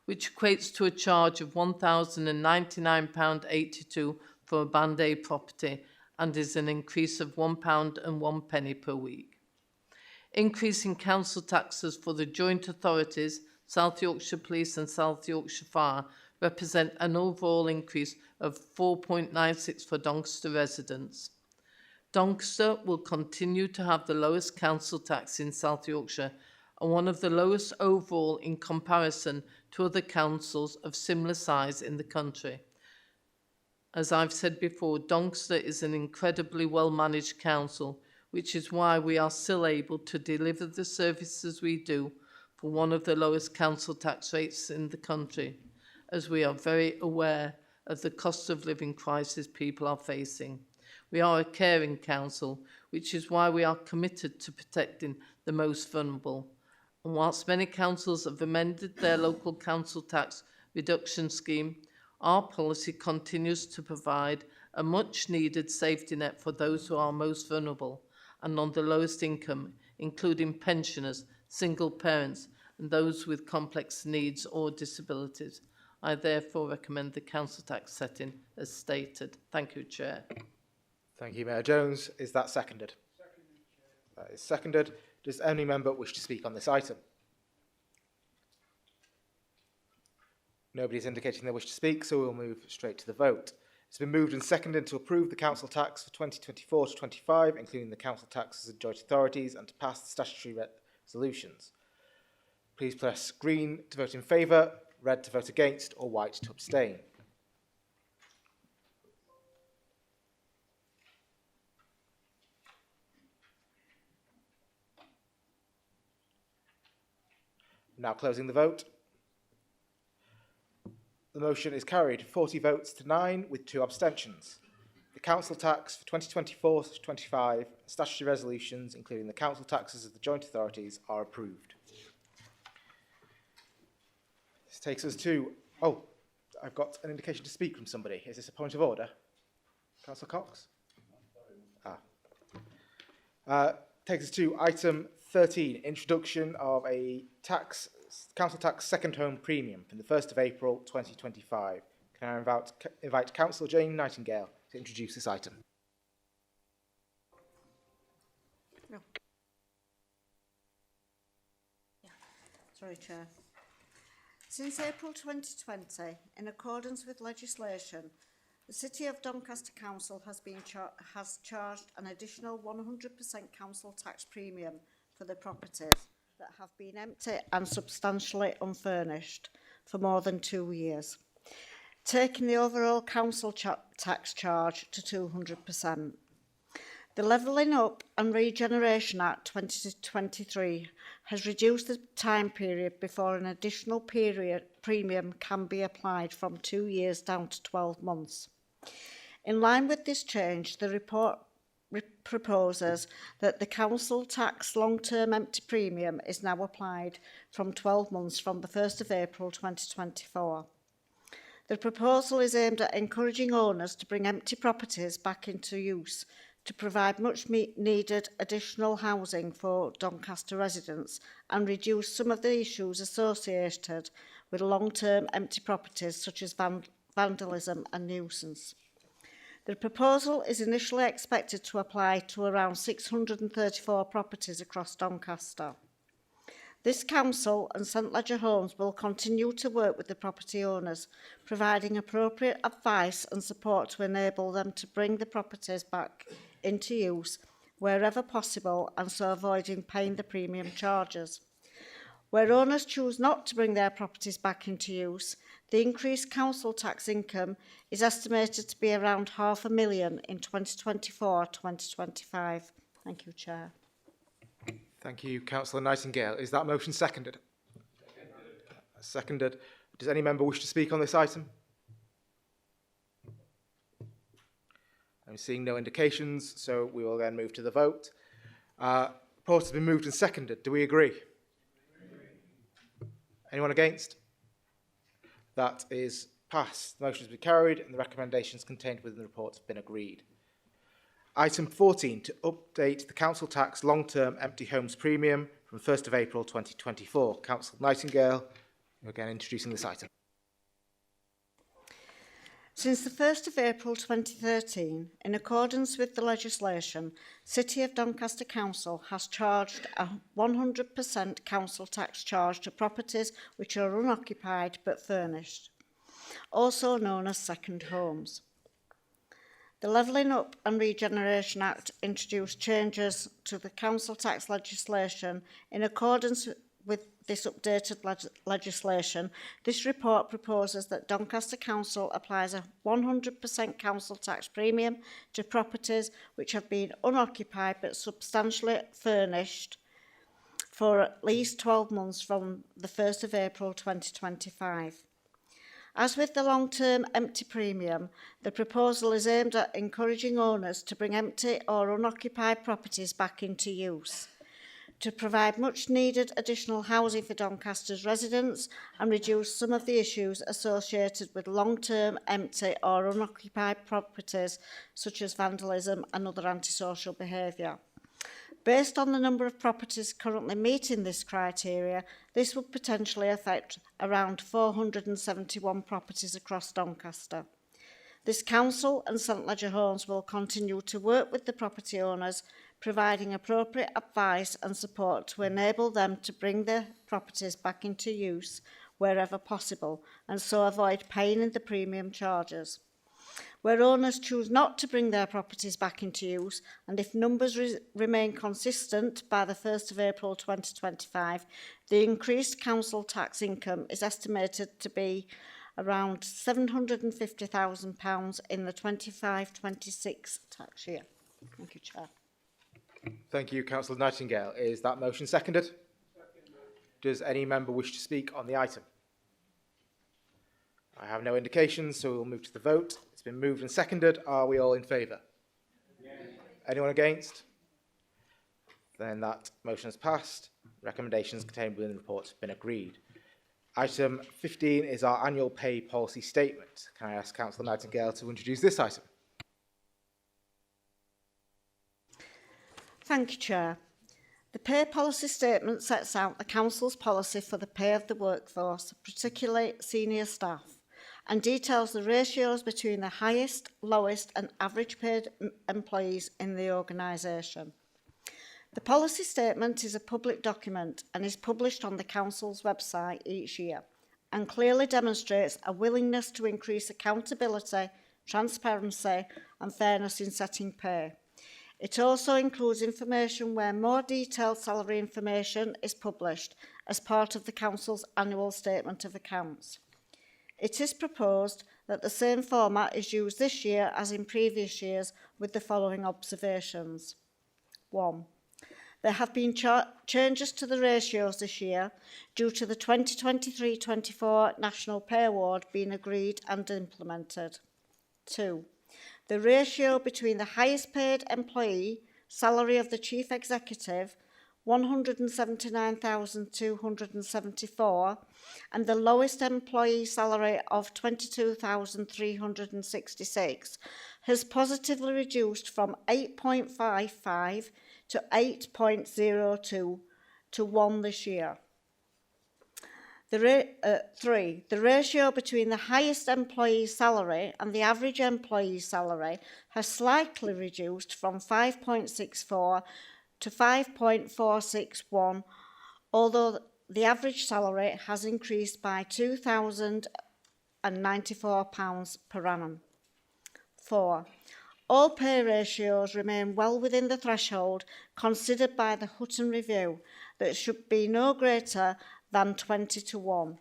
which equates to a charge of £1,099.82 for a Band A property and is an increase of £1.01 per week. Increase in council taxes for the joint authorities, South Yorkshire Police and South Yorkshire Fire, represent an overall increase of 4.96 for Doncaster residents. Doncaster will continue to have the lowest council tax in South Yorkshire and one of the lowest overall in comparison to other councils of similar size in the country. As I've said before, Doncaster is an incredibly well-managed council, which is why we are still able to deliver the services we do for one of the lowest council tax rates in the country. as we are very aware of the cost of living crisis people are facing. We are a caring council, which is why we are committed to protecting the most vulnerable. And whilst many councils have amended their local council tax reduction scheme, our policy continues to provide a much-needed safety net for those who are most vulnerable and on the lowest income, including pensioners, single parents, and those with complex needs or disabilities. I therefore recommend the council tax setting as stated. Thank you, Chair. Thank you, Mayor Jones. Is that seconded? That is seconded. Does any member wish to speak on this item? Nobody's indicating they wish to speak, so we'll move straight to the vote. It's been moved and seconded to approve the council tax for 2024 to 25, including the council taxes of joint authorities, and to pass the statutory resolutions. Please press green to vote in favour, red to vote against, or white to abstain. Now closing the vote. The motion is carried 40 votes to 9 with 2 abstentions. The council tax for 2024 to 25 statutory resolutions, including the council taxes of the joint authorities, are approved. This takes us to... Oh, I've got an indication to speak from somebody. Is this a point of order? Councillor Cox? Takes us to item 13, introduction of a council tax second home premium from the 1st of April 2025. Can I invite Councillor Jane Nightingale to introduce this item? No. Sorry, Chair. Since April 2020, in accordance with legislation, the City of Doncaster Council has charged an additional 100% council tax premium for the properties that have been empty and substantially unfurnished for more than 2 years, taking the overall council tax charge to 200%. The Levelling Up and Regeneration Act 2023 has reduced the time period before an additional premium can be applied from 2 years down to 12 months. In line with this change, the report proposes that the council tax long-term empty premium is now applied from 12 months from the 1st of April 2024. The proposal is aimed at encouraging owners to bring empty properties back into use to provide much-needed additional housing for Doncaster residents and reduce some of the issues associated with long-term empty properties such as vandalism and nuisance. The proposal is initially expected to apply to around 634 properties across Doncaster. This council and St Ledger Homes will continue to work with the property owners, providing appropriate advice and support to enable them to bring the properties back into use wherever possible, and so avoiding paying the premium charges. Where owners choose not to bring their properties back into use, the increased council tax income is estimated to be around £500,000 in 2024-2025. Thank you, Chair. Thank you, Councillor Nightingale. Is that motion seconded? Seconded. Does any member wish to speak on this item? I'm seeing no indications, so we will then move to the vote. Report has been moved and seconded. Do we agree? Anyone against? That is passed. The motion has been carried and the recommendations contained within the report have been agreed. Item 14, to update the council tax long-term empty homes premium from 1st of April 2024. Councillor Nightingale, you're again introducing this item. Since the 1st of April 2013, in accordance with the legislation, City of Doncaster Council has charged a 100% council tax charge to properties which are unoccupied but furnished, also known as second homes. The Levelling Up and Regeneration Act introduced changes to the council tax legislation in accordance with this updated legislation. This report proposes that Doncaster Council applies a 100% council tax premium to properties which have been unoccupied but substantially furnished for at least 12 months from the 1st of April 2025. As with the long-term empty premium, the proposal is aimed at encouraging owners to bring empty or unoccupied properties back into use, to provide much-needed additional housing for Doncaster's residents and reduce some of the issues associated with long-term empty or unoccupied properties, such as vandalism and other antisocial behaviour. Based on the number of properties currently meeting this criteria, this would potentially affect around 471 properties across Doncaster. This council and St Ledger Homes will continue to work with the property owners, providing appropriate advice and support to enable them to bring their properties back into use wherever possible, and so avoid paying the premium charges. Where owners choose not to bring their properties back into use, and if numbers remain consistent by the 1st of April 2025, the increased council tax income is estimated to be around £750,000 in the 25-26 tax year. Thank you, Chair. Thank you, Councillor Nightingale. Is that motion seconded? Does any member wish to speak on the item? I have no indications, so we'll move to the vote. It's been moved and seconded. Are we all in favour? Yes. Anyone against? Then that motion has passed. Recommendations contained within the report have been agreed. Item 15 is our annual pay policy statement. Can I ask Councillor Nightingale to introduce this item? Thank you, Chair. The pay policy statement sets out the Council's policy for the pay of the workforce, particularly senior staff, and details the ratios between the highest, lowest and average paid employees in the organisation. The policy statement is a public document and is published on the Council's website each year, and clearly demonstrates a willingness to increase accountability, transparency and fairness in setting pay. It also includes information where more detailed salary information is published as part of the Council's annual statement of accounts. It is proposed that the same format is used this year as in previous years, with the following observations. 1. There have been changes to the ratios this year due to the 2023-24 National Pay Award being agreed and implemented. 2. The ratio between the highest paid employee, salary of the Chief Executive, £179,274, and the lowest employee salary of £22,366 has positively reduced from 8.55 to 8.02 to 1 this year. 3. The ratio between the highest employee salary and the average employee salary has slightly reduced from 5.64 to 5.461, although the average salary has increased by £2,094 per annum. 4. All pay ratios remain well within the threshold considered by the Hutton Review that should be no greater than 20 to 1.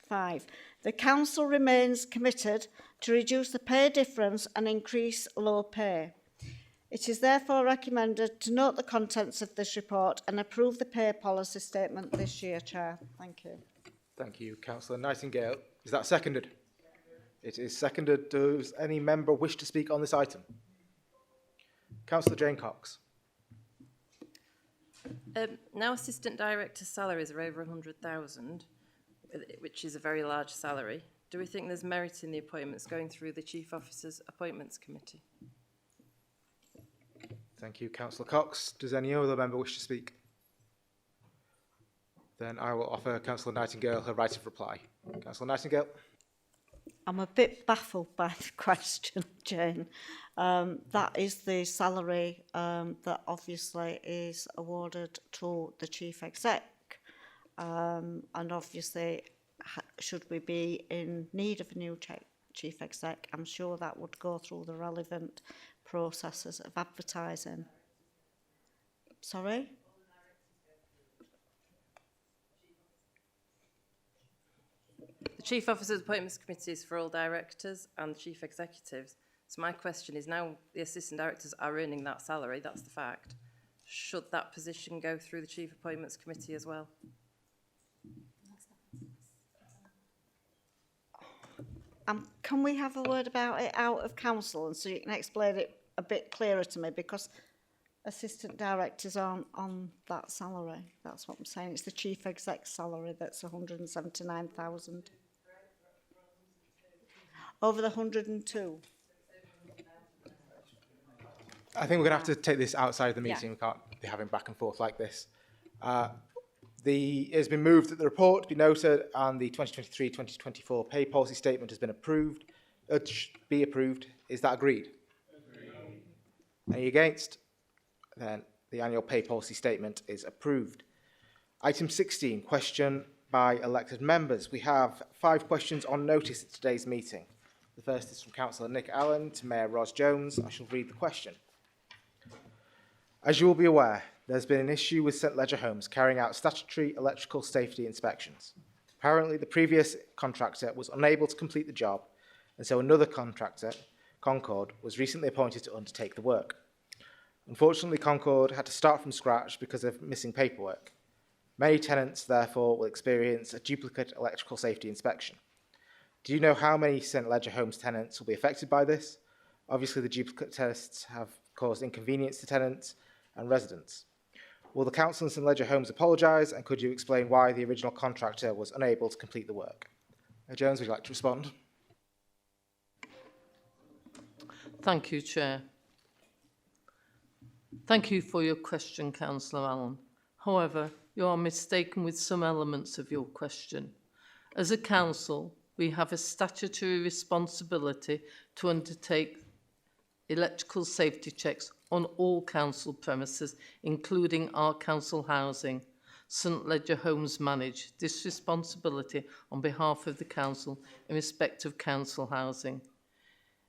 5. The Council remains committed to reduce the pay difference and increase low pay. It is therefore recommended to note the contents of this report and approve the pay policy statement this year, Chair. Thank you. Thank you, Councillor Nightingale. Is that seconded? It is seconded. Does any member wish to speak on this item? Councillor Jane Cox. Now assistant director salaries are over 100,000, which is a very large salary. Do we think there's merit in the appointments going through the Chief Officer's Appointments Committee? Thank you, Councillor Cox. Does any other member wish to speak? Then I will offer Councillor Nightingale her right of reply. Councillor Nightingale. I'm a bit baffled by the question, Jane. That is the salary that obviously is awarded to the Chief Exec. And obviously, should we be in need of a new Chief Exec, I'm sure that would go through the relevant processes of advertising. Sorry? The Chief Officer's Appointments Committee is for all directors and chief executives. So my question is, now the assistant directors are earning that salary, that's the fact. Should that position go through the Chief Appointments Committee as well? Can we have a word about it out of council, and so you can explain it a bit clearer to me, because assistant directors aren't on that salary. That's what I'm saying. It's the chief exec's salary that's 179,000. Over the 102. I think we're going to have to take this outside of the Yeah. meeting. We can't be having back and forth like this. It has been moved that the report be noted and the 2023-2024 pay policy statement has been approved. Be approved. Is that agreed? Agreed. Any against? Then the annual pay policy statement is approved. Item 16, question by elected members. We have 5 questions on notice at today's meeting. The first is from Councillor Nick Allen to Mayor Ros Jones. I shall read the question. As you will be aware, there's been an issue with St Ledger Homes carrying out statutory electrical safety inspections. Apparently, the previous contractor was unable to complete the job, and so another contractor, Concord, was recently appointed to undertake the work. Unfortunately, Concord had to start from scratch because of missing paperwork. Many tenants, therefore, will experience a duplicate electrical safety inspection. Do you know how many St Ledger Homes tenants will be affected by this? Obviously, the duplicate tests have caused inconvenience to tenants and residents. Will the council and St Ledger Homes apologise, and could you explain why the original contractor was unable to complete the work? Mayor Jones, would you like to respond? Thank you, Chair. Thank you for your question, Councillor Allen. However, you are mistaken with some elements of your question. As a council, we have a statutory responsibility to undertake electrical safety checks on all council premises, including our council housing. St Ledger Homes manage this responsibility on behalf of the council in respect of council housing.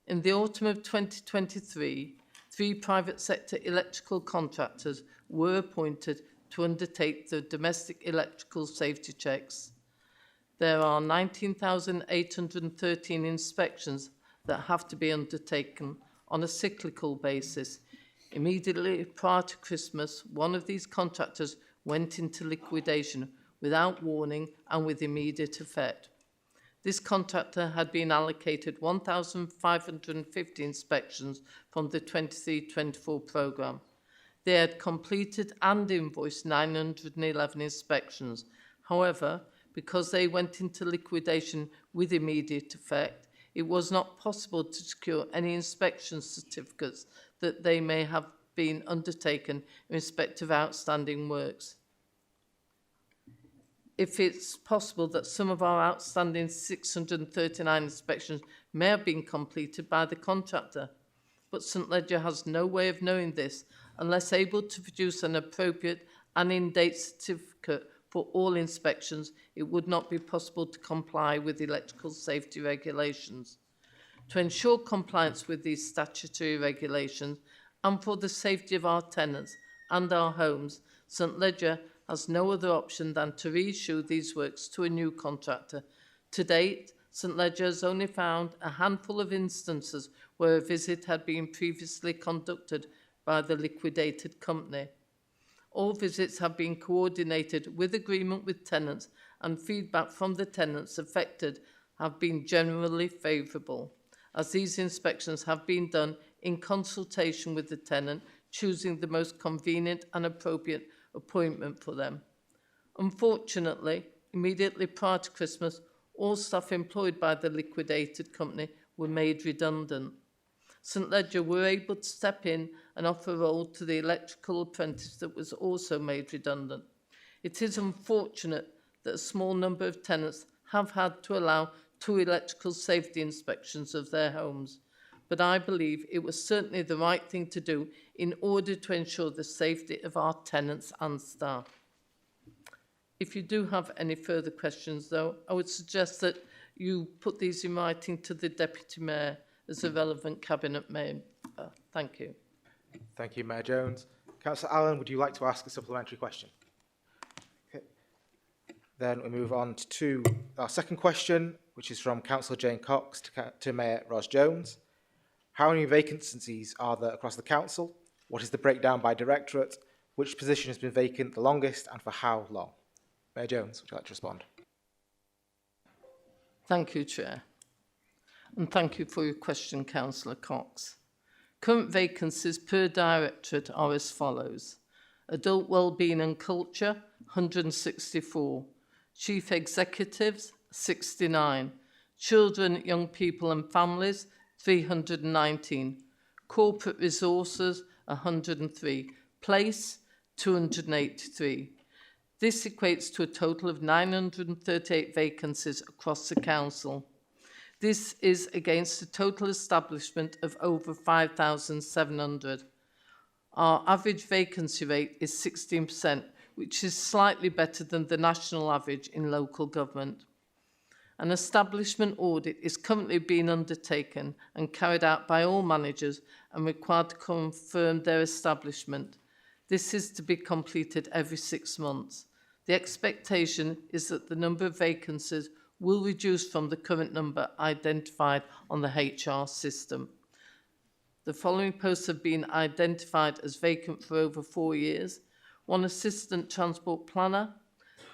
In the autumn of 2023, 3 private sector electrical contractors were appointed to undertake the domestic electrical safety checks. There are 19,813 inspections that have to be undertaken on a cyclical basis. Immediately prior to Christmas, one of these contractors went into liquidation without warning and with immediate effect. This contractor had been allocated 1,550 inspections from the 23-24 programme. They had completed and invoiced 911 inspections. However, because they went into liquidation with immediate effect, it was not possible to secure any inspection certificates that they may have been undertaken in respect of outstanding works. If it's possible that some of our outstanding 639 inspections may have been completed by the contractor, but St Ledger has no way of knowing this unless able to produce an appropriate and in-date certificate for all inspections, it would not be possible to comply with electrical safety regulations. To ensure compliance with these statutory regulations and for the safety of our tenants and our homes, St Ledger has no other option than to reissue these works to a new contractor. To date, St Ledger has only found a handful of instances where a visit had been previously conducted by the liquidated company. All visits have been coordinated with agreement with tenants, and feedback from the tenants affected have been generally favourable, as these inspections have been done in consultation with the tenant, choosing the most convenient and appropriate appointment for them. Unfortunately, immediately prior to Christmas, all staff employed by the liquidated company were made redundant. St Ledger were able to step in and offer a role to the electrical apprentice that was also made redundant. It is unfortunate that a small number of tenants have had to allow 2 electrical safety inspections of their homes, but I believe it was certainly the right thing to do in order to ensure the safety of our tenants and staff. If you do have any further questions, though, I would suggest that you put these in writing to the Deputy Mayor as a relevant Cabinet member. Thank you. Thank you, Mayor Jones. Councillor Allen, would you like to ask a supplementary question? Okay. Then we move on to our second question, which is from Councillor Jane Cox to Mayor Ros Jones. How many vacancies are there across the council? What is the breakdown by directorate? Which position has been vacant the longest and for how long? Mayor Jones, would you like to respond? Thank you, Chair. And thank you for your question, Councillor Cox. Current vacancies per directorate are as follows. Adult Wellbeing and Culture, 164. Chief Executives, 69. Children, Young People and Families, 319. Corporate Resources, 103. Place, 283. This equates to a total of 938 vacancies across the council. This is against a total establishment of over 5,700. Our average vacancy rate is 16%, which is slightly better than the national average in local government. An establishment audit is currently being undertaken and carried out by all managers and required to confirm their establishment. This is to be completed every 6 months. The expectation is that the number of vacancies will reduce from the current number identified on the HR system. The following posts have been identified as vacant for over 4 years: 1 assistant transport planner,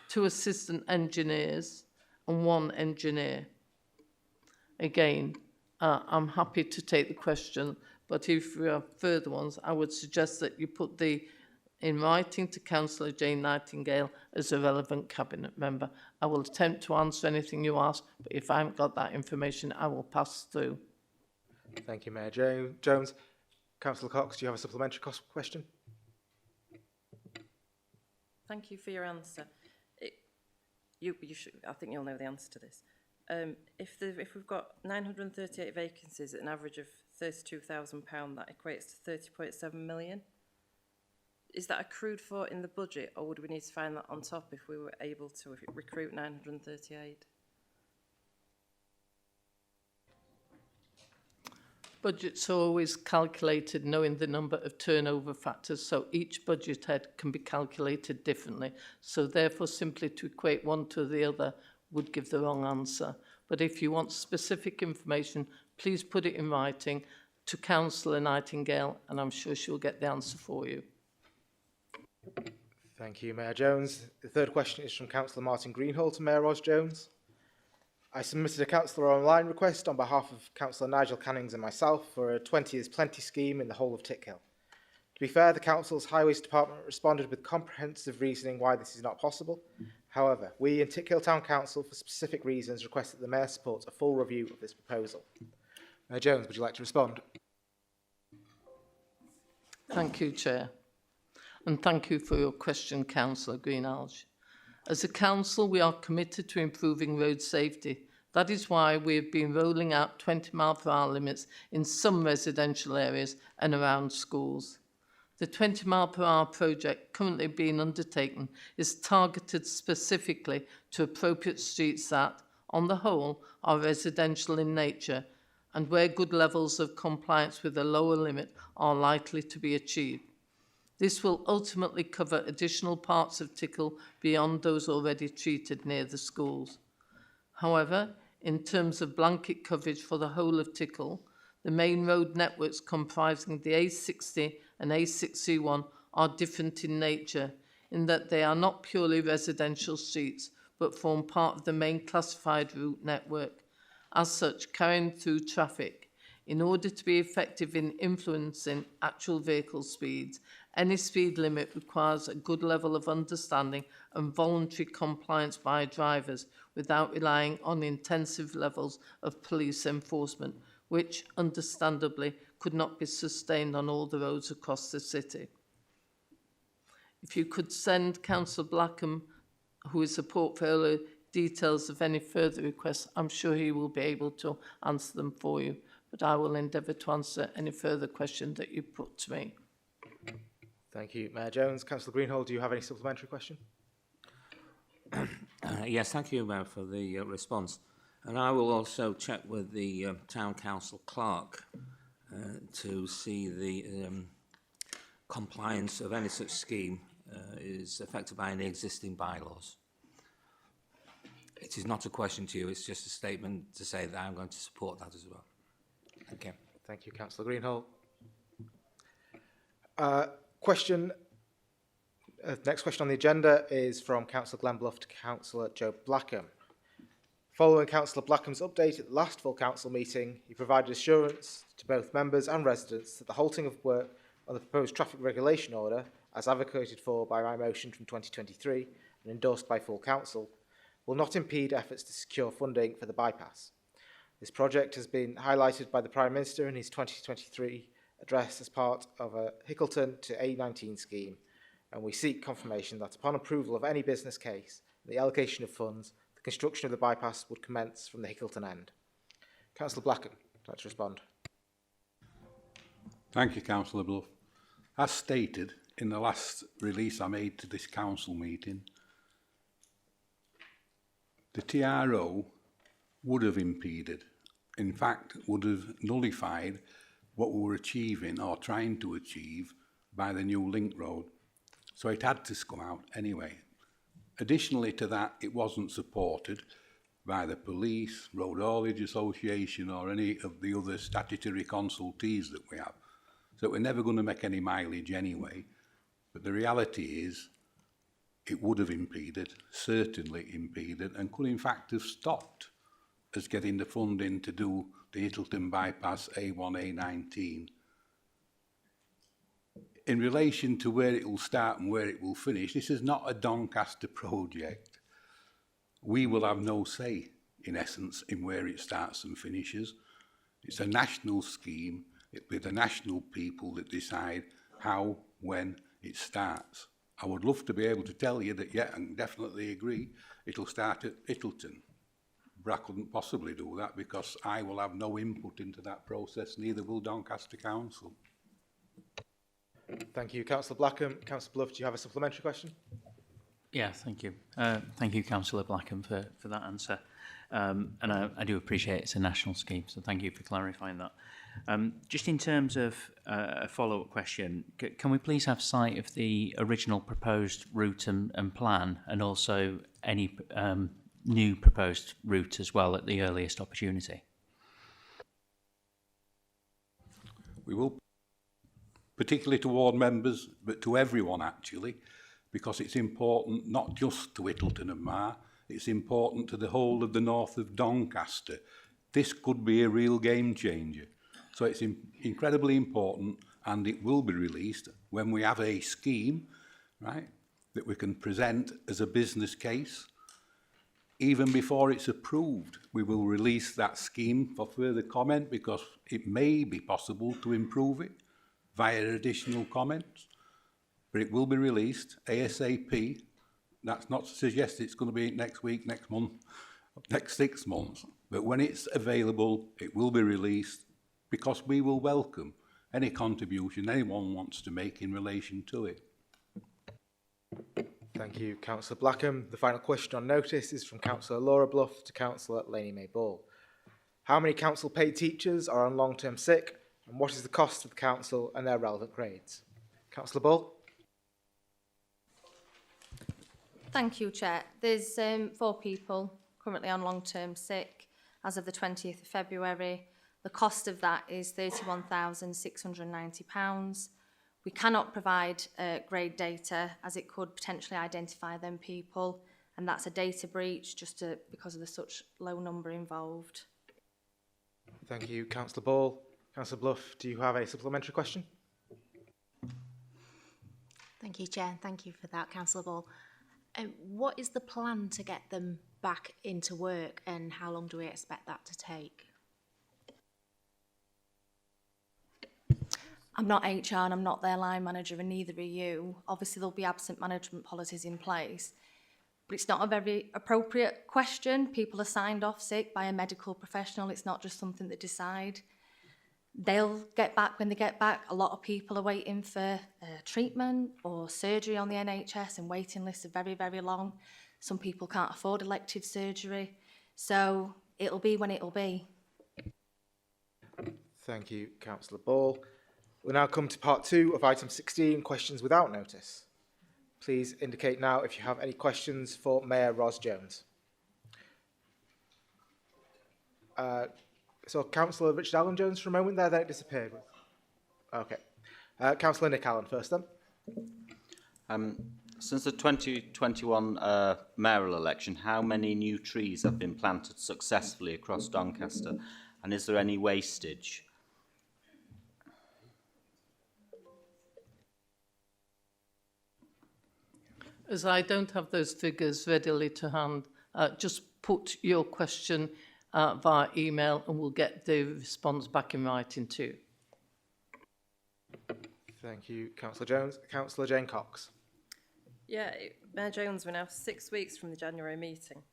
2 assistant engineers, and 1 engineer. Again, I'm happy to take the question, but if you have further ones, I would suggest that you put in writing to Councillor Jane Nightingale as a relevant cabinet member. I will attempt to answer anything you ask, but if I haven't got that information, I will pass through. Thank you, Mayor Jones. Councillor Cox, do you have a supplementary question? Thank you for your answer. You should, I think you'll know the answer to this. If we've got 938 vacancies at an average of £32,000, that equates to 30.7 million. Is that accrued for in the budget, or would we need to find that on top if we were able to recruit 938? Budgets are always calculated knowing the number of turnover factors, so each budget head can be calculated differently. So therefore, simply to equate one to the other would give the wrong answer. But if you want specific information, please put it in writing to Councillor Nightingale, and I'm sure she'll get the answer for you. Thank you, Mayor Jones. The third question is from Councillor Martin Greenhall to Mayor Ros Jones. I submitted a councillor online request on behalf of Councillor Nigel Cannings and myself for a 20 is plenty scheme in the whole of Tickhill. To be fair, the council's Highways Department responded with comprehensive reasoning why this is not possible. However, we in Tickhill Town Council, for specific reasons, request that the Mayor supports a full review of this proposal. Mayor Jones, would you like to respond? Thank you, Chair. And thank you for your question, Councillor Greenhalgh. As a council, we are committed to improving road safety. That is why we have been rolling out 20-mile-per-hour limits in some residential areas and around schools. The 20-mile-per-hour project currently being undertaken is targeted specifically to appropriate streets that, on the whole, are residential in nature and where good levels of compliance with a lower limit are likely to be achieved. This will ultimately cover additional parts of Tickhill beyond those already treated near the schools. However, in terms of blanket coverage for the whole of Tickhill, the main road networks comprising the A60 and A61 are different in nature, in that they are not purely residential streets, but form part of the main classified route network. As such, carrying through traffic, in order to be effective in influencing actual vehicle speeds, any speed limit requires a good level of understanding and voluntary compliance by drivers without relying on intensive levels of police enforcement, which, understandably, could not be sustained on all the roads across the city. If you could send Councillor Blackham, who is a portfolio, details of any further requests, I'm sure he will be able to answer them for you. But I will endeavour to answer any further question that you put to me. Thank you, Mayor Jones. Councillor Greenhall, do you have any supplementary question? Yes, thank you, Mayor, for the response. And I will also check with the Town Council clerk to see the compliance of any such scheme is affected by any existing bylaws. It is not a question to you, it's just a statement to say that I'm going to support that as well. Thank you. Thank you, Councillor Greenhall. Next question on the agenda is from Councillor Glenbluff to Councillor Joe Blackham. Following Councillor Blackham's update at the last full council meeting, he provided assurance to both members and residents that the halting of work on the proposed traffic regulation order, as advocated for by my motion from 2023 and endorsed by full council, will not impede efforts to secure funding for the bypass. This project has been highlighted by the Prime Minister in his 2023 address as part of a Hickleton to A19 scheme, and we seek confirmation that upon approval of any business case and the allocation of funds, the construction of the bypass would commence from the Hickleton end. Councillor Blackham, would you like to respond? Thank you, Councillor Bluff. As stated in the last release I made to this council meeting, the TRO would have impeded, in fact, would have nullified what we were achieving or trying to achieve by the new link road. So it had to come out anyway. Additionally to that, it wasn't supported by the police, Road Haulage Association or any of the other statutory consultees that we have. So we're never going to make any mileage anyway. But the reality is it would have impeded, certainly impeded, and could in fact have stopped us getting the funding to do the Hickleton bypass A1, A19. In relation to where it will start and where it will finish, this is not a Doncaster project. We will have no say, in essence, in where it starts and finishes. It's a national scheme. It'll be the national people that decide how, when it starts. I would love to be able to tell you that, yeah, and definitely agree, it'll start at Hickleton. But I couldn't possibly do that because I will have no input into that process, neither will Doncaster Council. Thank you, Councillor Blackham. Councillor Bluff, do you have a supplementary question? Yeah, thank you. Thank you, Councillor Blackham, for that answer. And I do appreciate it's a national scheme, so thank you for clarifying that. Just in terms of a follow-up question, can we please have sight of the original proposed route and plan, and also any new proposed route as well at the earliest opportunity? We will, particularly to ward members, but to everyone actually, because it's important not just to Hickleton and Mar, it's important to the whole of the north of Doncaster. This could be a real game changer. So it's incredibly important, and it will be released when we have a scheme, right, that we can present as a business case. Even before it's approved, we will release that scheme for further comment because it may be possible to improve it via additional comments. But it will be released ASAP. That's not to suggest it's going to be next week, next month, next 6 months. But when it's available, it will be released because we will welcome any contribution anyone wants to make in relation to it. Thank you, Councillor Blackham. The final question on notice is from Councillor Laura Bluff to Councillor Lainey May Ball. How many council paid teachers are on long-term sick, and what is the cost of the council and their relevant grades? Councillor Ball. Thank you, Chair. There's 4 people currently on long-term sick as of the 20th of February. The cost of that is £31,690. We cannot provide grade data as it could potentially identify them people, and that's a data breach just because of the such low number involved. Thank you, Councillor Ball. Councillor Bluff, do you have a supplementary question? Thank you, Chair. Thank you for that, Councillor Ball. What is the plan to get them back into work, and how long do we expect that to take? I'm not HR and I'm not their line manager, and neither are you. Obviously, there'll be absent management policies in place, but it's not a very appropriate question. People are signed off sick by a medical professional. It's not just something they decide. They'll get back when they get back. A lot of people are waiting for treatment or surgery on the NHS, and waiting lists are very, very long. Some people can't afford elective surgery. So it'll be when it'll be. Thank you, Councillor Ball. We'll now come to part 2 of item 16, questions without notice. Please indicate now if you have any questions for Mayor Ros Jones. So Councillor Richard Allen Jones for a moment there, then it disappeared. Okay. Councillor Nick Allen first then. Since the 2021 mayoral election, how many new trees have been planted successfully across Doncaster, and is there any wastage? As I don't have those figures readily to hand, just put your question via email and we'll get the response back in writing too. Thank you, Councillor Jones. Councillor Jane Cox. Yeah, Mayor Jones, we're now 6 weeks from the January meeting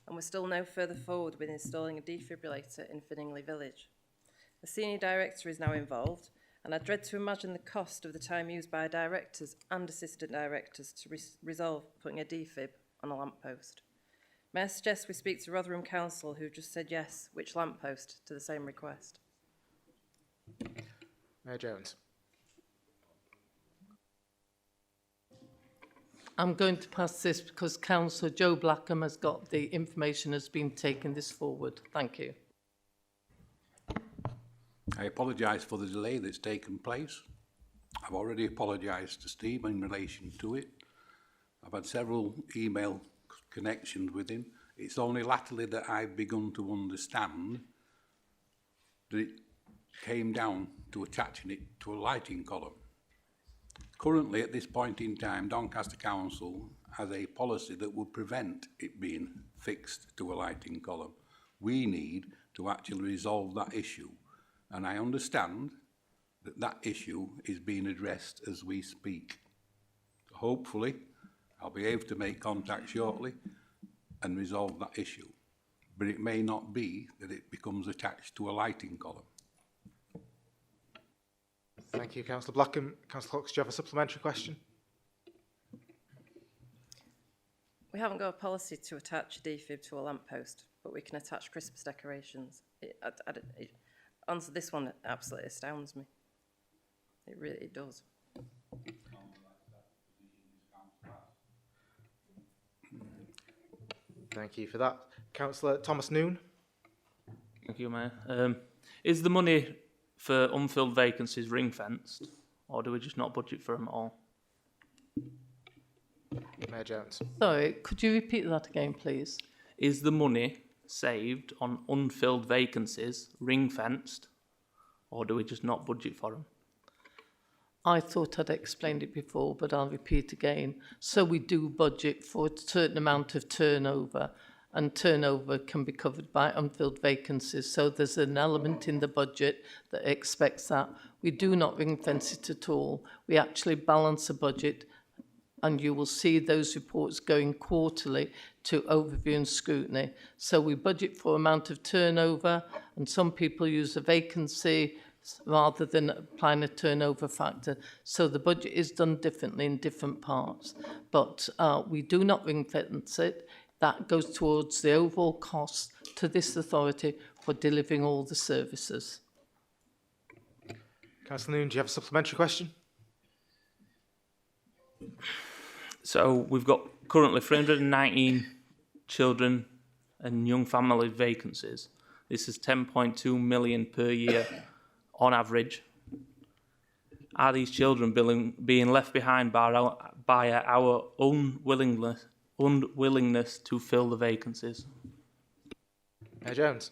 and we're still no further forward with installing a defibrillator in Finningley Village. The senior director is now involved and I dread to imagine the cost of the time used by directors and assistant directors to resolve putting a defib on a lamppost. May I suggest we speak to Rotherham Council, who just said yes, which lamppost, to the same request? Mayor Jones. I'm going to pass this because Councillor Joe Blackham has got the information, has been taking this forward. Thank you. I apologise for the delay that's taken place. I've already apologised to Steve in relation to it. I've had several email connections with him. It's only latterly that I've begun to understand that it came down to attaching it to a lighting column. Currently, at this point in time, Doncaster Council has a policy that would prevent it being fixed to a lighting column. We need to actually resolve that issue. And I understand that that issue is being addressed as we speak. Hopefully, I'll be able to make contact shortly and resolve that issue. But it may not be that it becomes attached to a lighting column. Thank you, Councillor Blackham. Councillor Cox, do you have a supplementary question? We haven't got a policy to attach a defib to a lamppost, but we can attach Christmas decorations. Answer this one absolutely astounds me. It really does. Thank you for that. Councillor Thomas Noon. Thank you, Mayor. Is the money for unfilled vacancies ring-fenced, or do we just not budget for them at all? Mayor Jones. Sorry, could you repeat that again, please? Is the money saved on unfilled vacancies ring-fenced, or do we just not budget for them? I thought I'd explained it before, but I'll repeat again. So we do budget for a certain amount of turnover, and turnover can be covered by unfilled vacancies. So there's an element in the budget that expects that. We do not ring fence it at all. We actually balance a budget, and you will see those reports going quarterly to overview and scrutiny. So we budget for amount of turnover, and some people use a vacancy rather than applying a turnover factor. So the budget is done differently in different parts. But we do not ring fence it. That goes towards the overall cost to this authority for delivering all the services. Councillor Noon, do you have a supplementary question? So we've got currently 319 children and young family vacancies. This is 10.2 million per year on average. Are these children being left behind by our unwillingness to fill the vacancies? Mayor Jones.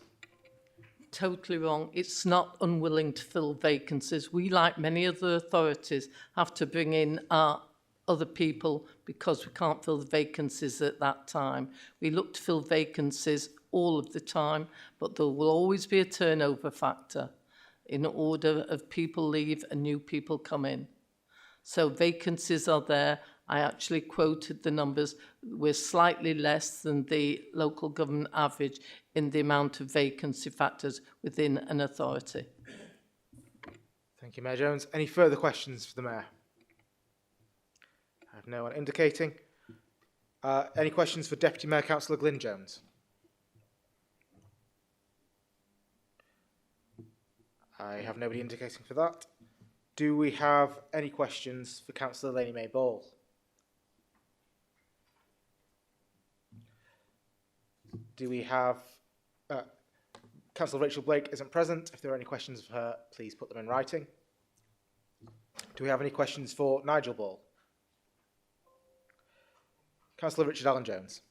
Totally wrong. It's not unwilling to fill vacancies. We, like many other authorities, have to bring in other people because we can't fill the vacancies at that time. We look to fill vacancies all of the time, but there will always be a turnover factor in order of people leave and new people come in. So vacancies are there. I actually quoted the numbers. We're slightly less than the local government average in the amount of vacancy factors within an authority. Thank you, Mayor Jones. Any further questions for the Mayor? I have no one indicating. Any questions for Deputy Mayor Councillor Glyn Jones? I have nobody indicating for that. Do we have any questions for Councillor Lainey May Ball? Do we have... Councillor Rachel Blake isn't present. If there are any questions for her, please put them in writing. Do we have any questions for Nigel Ball? Councillor Richard Allen Jones.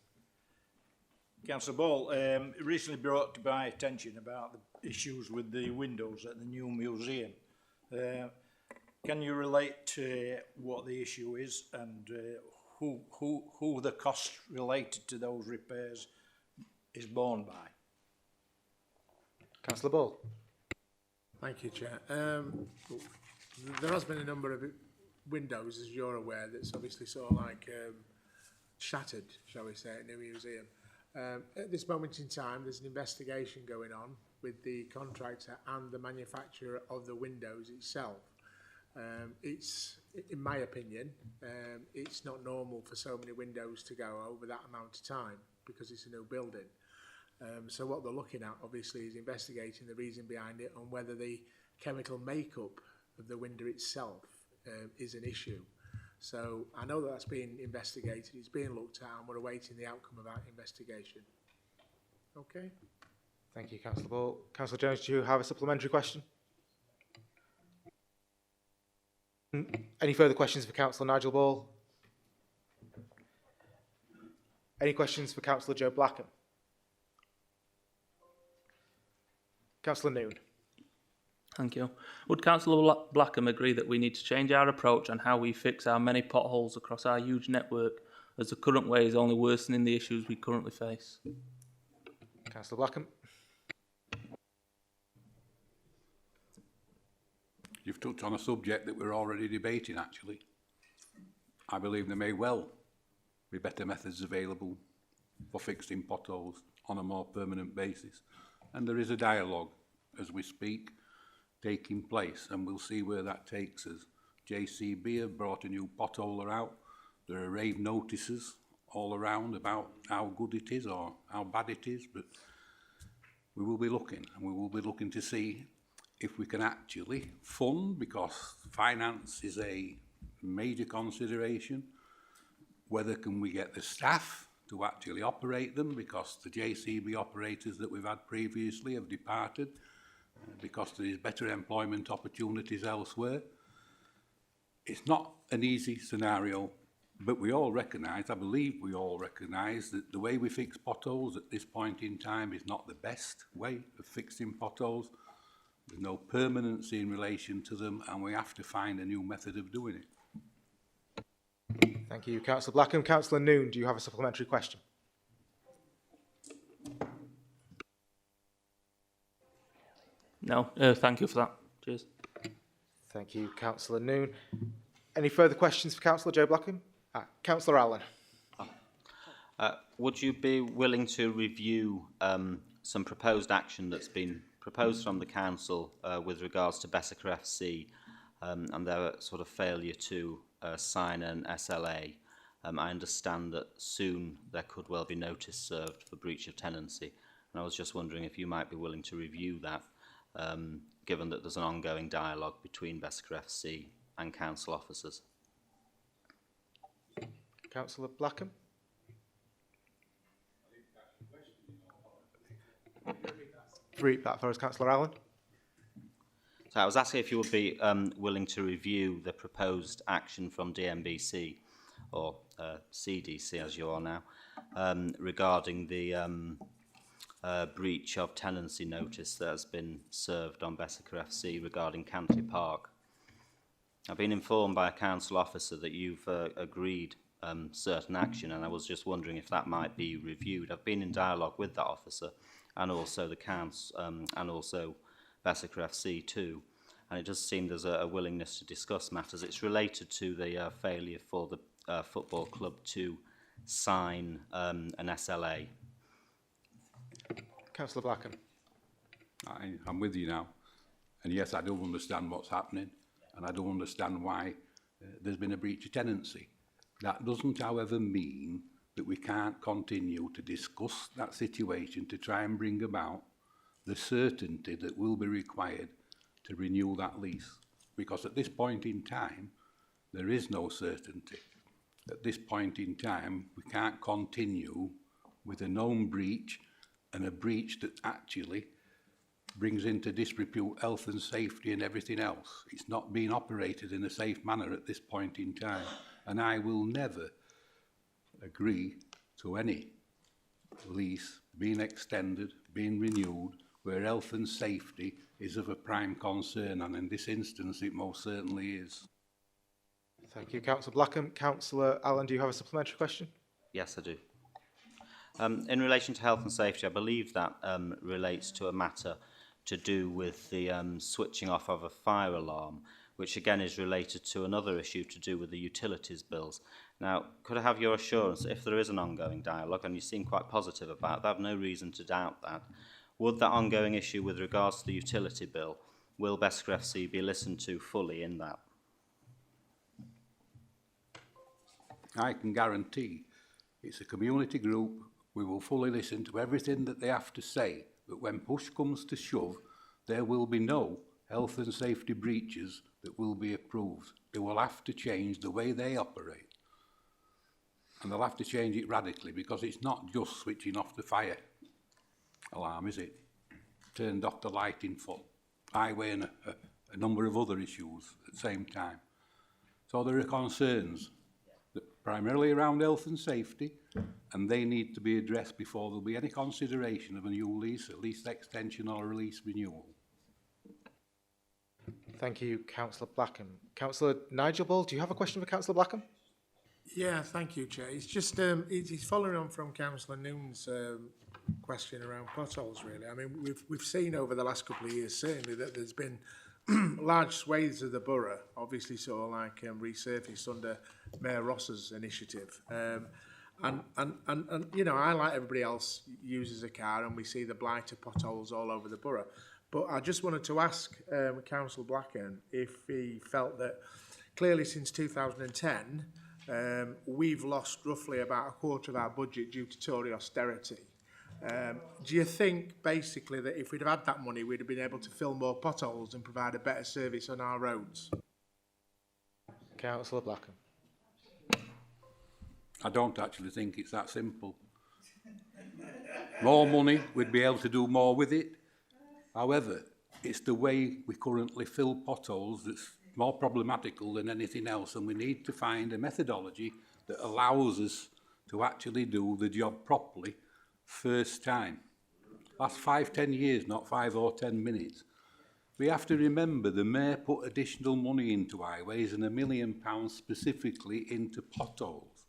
Councillor Ball, recently brought to my attention about the issues with the windows at the new museum. Can you relate to what the issue is and who the cost related to those repairs is borne by? Councillor Ball. Thank you, Chair. There has been a number of windows, as you're aware, that's obviously sort of like shattered, shall we say, in the museum. At this moment in time, there's an investigation going on with the contractor and the manufacturer of the windows itself. It's, in my opinion, it's not normal for so many windows to go over that amount of time because it's a new building. So what they're looking at, obviously, is investigating the reason behind it and whether the chemical makeup of the window itself is an issue. So I know that that's being investigated, it's being looked at, and we're awaiting the outcome of that investigation. Okay. Thank you, Councillor Ball. Councillor Jones, do you have a supplementary question? Any further questions for Councillor Nigel Ball? Any questions for Councillor Joe Blackham? Councillor Noon. Thank you. Would Councillor Blackham agree that we need to change our approach on how we fix our many potholes across our huge network, as the current way is only worsening the issues we currently face? Councillor Blackham. You've touched on a subject that we're already debating, actually. I believe there may well be better methods available for fixing potholes on a more permanent basis. And there is a dialogue, as we speak, taking place, and we'll see where that takes us. JCB have brought a new potholer out. There are rave notices all around about how good it is or how bad it is, but we will be looking, and we will be looking to see if we can actually fund, because finance is a major consideration, whether can we get the staff to actually operate them, because the JCB operators that we've had previously have departed, because there is better employment opportunities elsewhere. It's not an easy scenario, but we all recognise, I believe we all recognise, that the way we fix potholes at this point in time is not the best way of fixing potholes. There's no permanency in relation to them, and we have to find a new method of doing it. Thank you, Councillor Blackham. Councillor Noon, do you have a supplementary question? No, thank you for that. Cheers. Thank you, Councillor Noon. Any further questions for Councillor Joe Blackham? Councillor Allen. Would you be willing to review some proposed action that's been proposed from the council with regards to Bessaker FC and their sort of failure to sign an SLA? I understand that soon there could well be notice served for breach of tenancy, and I was just wondering if you might be willing to review that, given that there's an ongoing dialogue between Bessaker FC and council officers. Councillor Blackham. Read that for us, Councillor Allen. So I was asking if you would be willing to review the proposed action from DMBC, or CDC as you are now, regarding the breach of tenancy notice that has been served on Bessaker FC regarding Cantley Park. I've been informed by a council officer that you've agreed certain action, and I was just wondering if that might be reviewed. I've been in dialogue with that officer and also the council and also Bessaker FC too, and it does seem there's a willingness to discuss matters. It's related to the failure for the football club to sign an SLA. Councillor Blackham. I'm with you now, and yes, I do understand what's happening, and I do understand why there's been a breach of tenancy. That doesn't, however, mean that we can't continue to discuss that situation to try and bring about the certainty that will be required to renew that lease. Because at this point in time, there is no certainty. At this point in time, we can't continue with a known breach and a breach that actually brings into disrepute health and safety and everything else. It's not being operated in a safe manner at this point in time. And I will never agree to any lease being extended, being renewed, where health and safety is of a prime concern, and in this instance it most certainly is. Thank you, Councillor Blackham. Councillor Allen, do you have a supplementary question? Yes, I do. In relation to health and safety, I believe that relates to a matter to do with the switching off of a fire alarm, which again is related to another issue to do with the utilities bills. Now, could I have your assurance that if there is an ongoing dialogue, and you seem quite positive about that, I have no reason to doubt that, would that ongoing issue with regards to the utility bill, will Beskar FC be listened to fully in that? I can guarantee it's a community group. We will fully listen to everything that they have to say, but when push comes to shove, there will be no health and safety breaches that will be approved. They will have to change the way they operate. And they'll have to change it radically, because it's not just switching off the fire alarm, is it? Turned off the lighting for highway and a number of other issues at the same time. So there are concerns that primarily around health and safety, and they need to be addressed before there'll be any consideration of a new lease, a lease extension or a lease renewal. Thank you, Councillor Blackham. Councillor Nigel Ball, do you have a question for Councillor Blackham? Yeah, thank you, Chair. It's just it's following on from Councillor Noon's question around potholes, really. I mean, we've seen over the last couple of years, certainly, that there's been large swathes of the borough, obviously sort of like resurfaced under Mayor Ross's initiative. And you know, I, like everybody else, uses a car, and we see the blighter potholes all over the borough. But I just wanted to ask Councillor Blackham if he felt that clearly since 2010, we've lost roughly about a quarter of our budget due to Tory austerity. Do you think basically that if we'd have had that money, we'd have been able to fill more potholes and provide a better service on our roads? Councillor Blackham. I don't actually think it's that simple. More money, we'd be able to do more with it. However, it's the way we currently fill potholes that's more problematical than anything else, and we need to find a methodology that allows us to actually do the job properly first time. Last 5-10 years, not 5 or 10 minutes. We have to remember the Mayor put additional money into highways and £1 million specifically into potholes.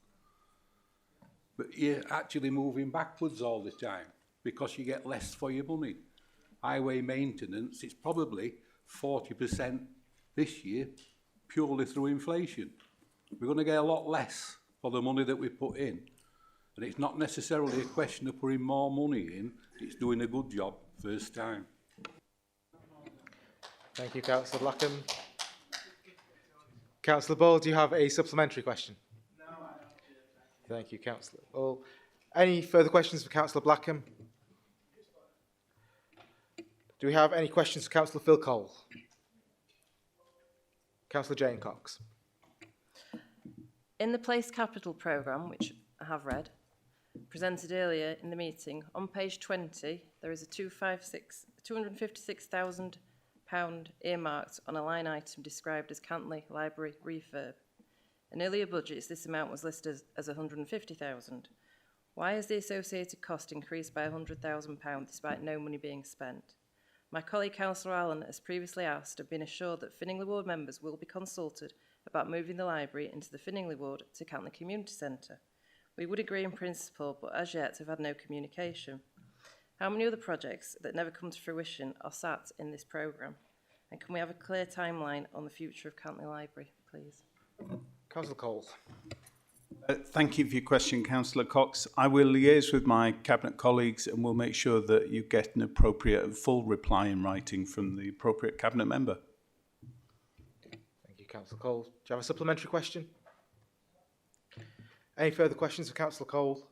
But you're actually moving backwards all the time because you get less for your money. Highway maintenance, it's probably 40% this year purely through inflation. We're going to get a lot less for the money that we put in. And it's not necessarily a question of putting more money in, it's doing a good job first time. Thank you, Councillor Blackham. Councillor Ball, do you have a supplementary question? No, I don't. Thank you, Councillor Ball. Any further questions for Councillor Blackham? Do we have any questions for Councillor Phil Cole? Councillor Jane Cox. In the Place Capital programme, which I have read, presented earlier in the meeting, on page 20, there is a £256,000 earmarked on a line item described as Cantley Library refurb. In earlier budgets, this amount was listed as £150,000. Why has the associated cost increased by £100,000 despite no money being spent? My colleague Councillor Allen has previously asked and been assured that Finningley Ward members will be consulted about moving the library into the Finningley Ward to Cantley Community Centre. We would agree in principle, but as yet have had no communication. How many other projects that never come to fruition are sat in this programme? And can we have a clear timeline on the future of Cantley Library, please? Councillor Cole. Thank you for your question, Councillor Cox. I will liaise with my Cabinet colleagues and we'll make sure that you get an appropriate and full reply in writing from the appropriate Cabinet member. Thank you, Councillor Cole. Do you have a supplementary question? Any further questions for Councillor Cole?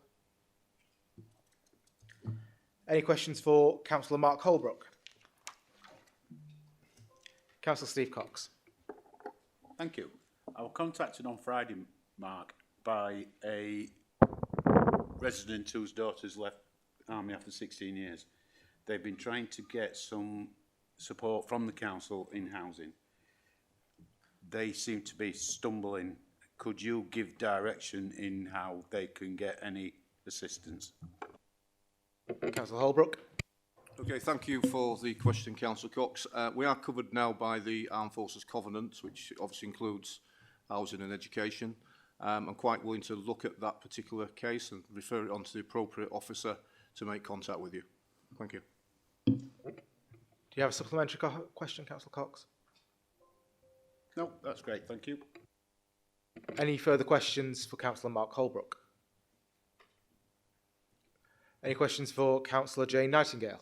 Any questions for Councillor Mark Holbrook? Councillor Steve Cox. Thank you. I was contacted on Friday, Mark, by a resident whose daughter's left army after 16 years. They've been trying to get some support from the council in housing. They seem to be stumbling could you give direction in how they can get any assistance? Councillor Holbrook. Okay, thank you for the question, Councillor Cox. We are covered now by the Armed Forces Covenant, which obviously includes housing and education. I'm quite willing to look at that particular case and refer it on to the appropriate officer to make contact with you. Thank you. Do you have a supplementary question, Councillor Cox? No, that's great, thank you. Any further questions for Councillor Mark Holbrook? Any questions for Councillor Jane Nightingale?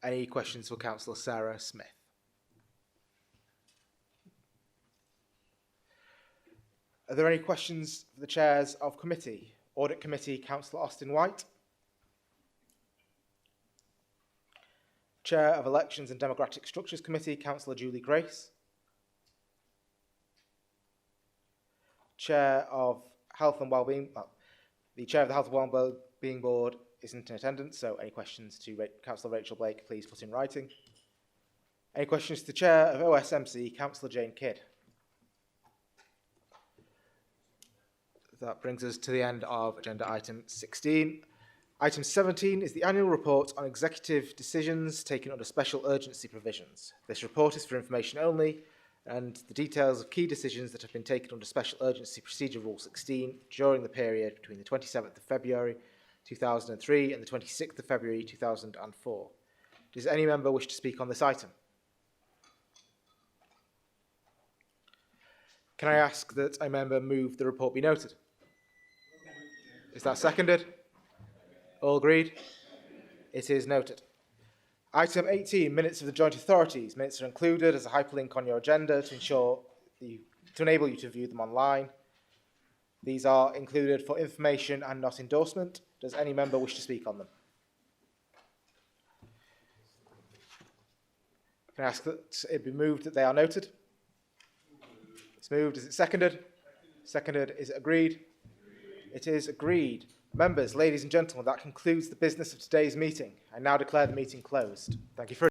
Any questions for Councillor Sarah Smith? Are there any questions for the chairs of committee? Audit Committee, Councillor Austin White. Chair of Elections and Democratic Structures Committee, Councillor Julie Grace. Chair of Health and Wellbeing, the Chair of the Health and Wellbeing Board isn't in attendance, so any questions to Councillor Rachel Blake, please put in writing. Any questions to the Chair of OSMC, Councillor Jane Kidd? That brings us to the end of agenda item 16. Item 17 is the annual report on executive decisions taken under special urgency provisions. This report is for information only, and the details of key decisions that have been taken under Special Urgency Procedure Rule 16 during the period between the 27th of February 2003 and the 26th of February 2004. Does any member wish to speak on this item? Can I ask that a member move the report be noted? Is that seconded? All agreed? It is noted. Item 18, minutes of the joint authorities. Minutes are included as a hyperlink on your agenda to enable you to view them online. These are included for information and not endorsement. Does any member wish to speak on them? Can I ask that it be moved that they are noted? It's moved. Is it seconded? Seconded. Is it agreed? It is agreed. Members, ladies and gentlemen, that concludes the business of today's meeting. I now declare the meeting closed. Thank you for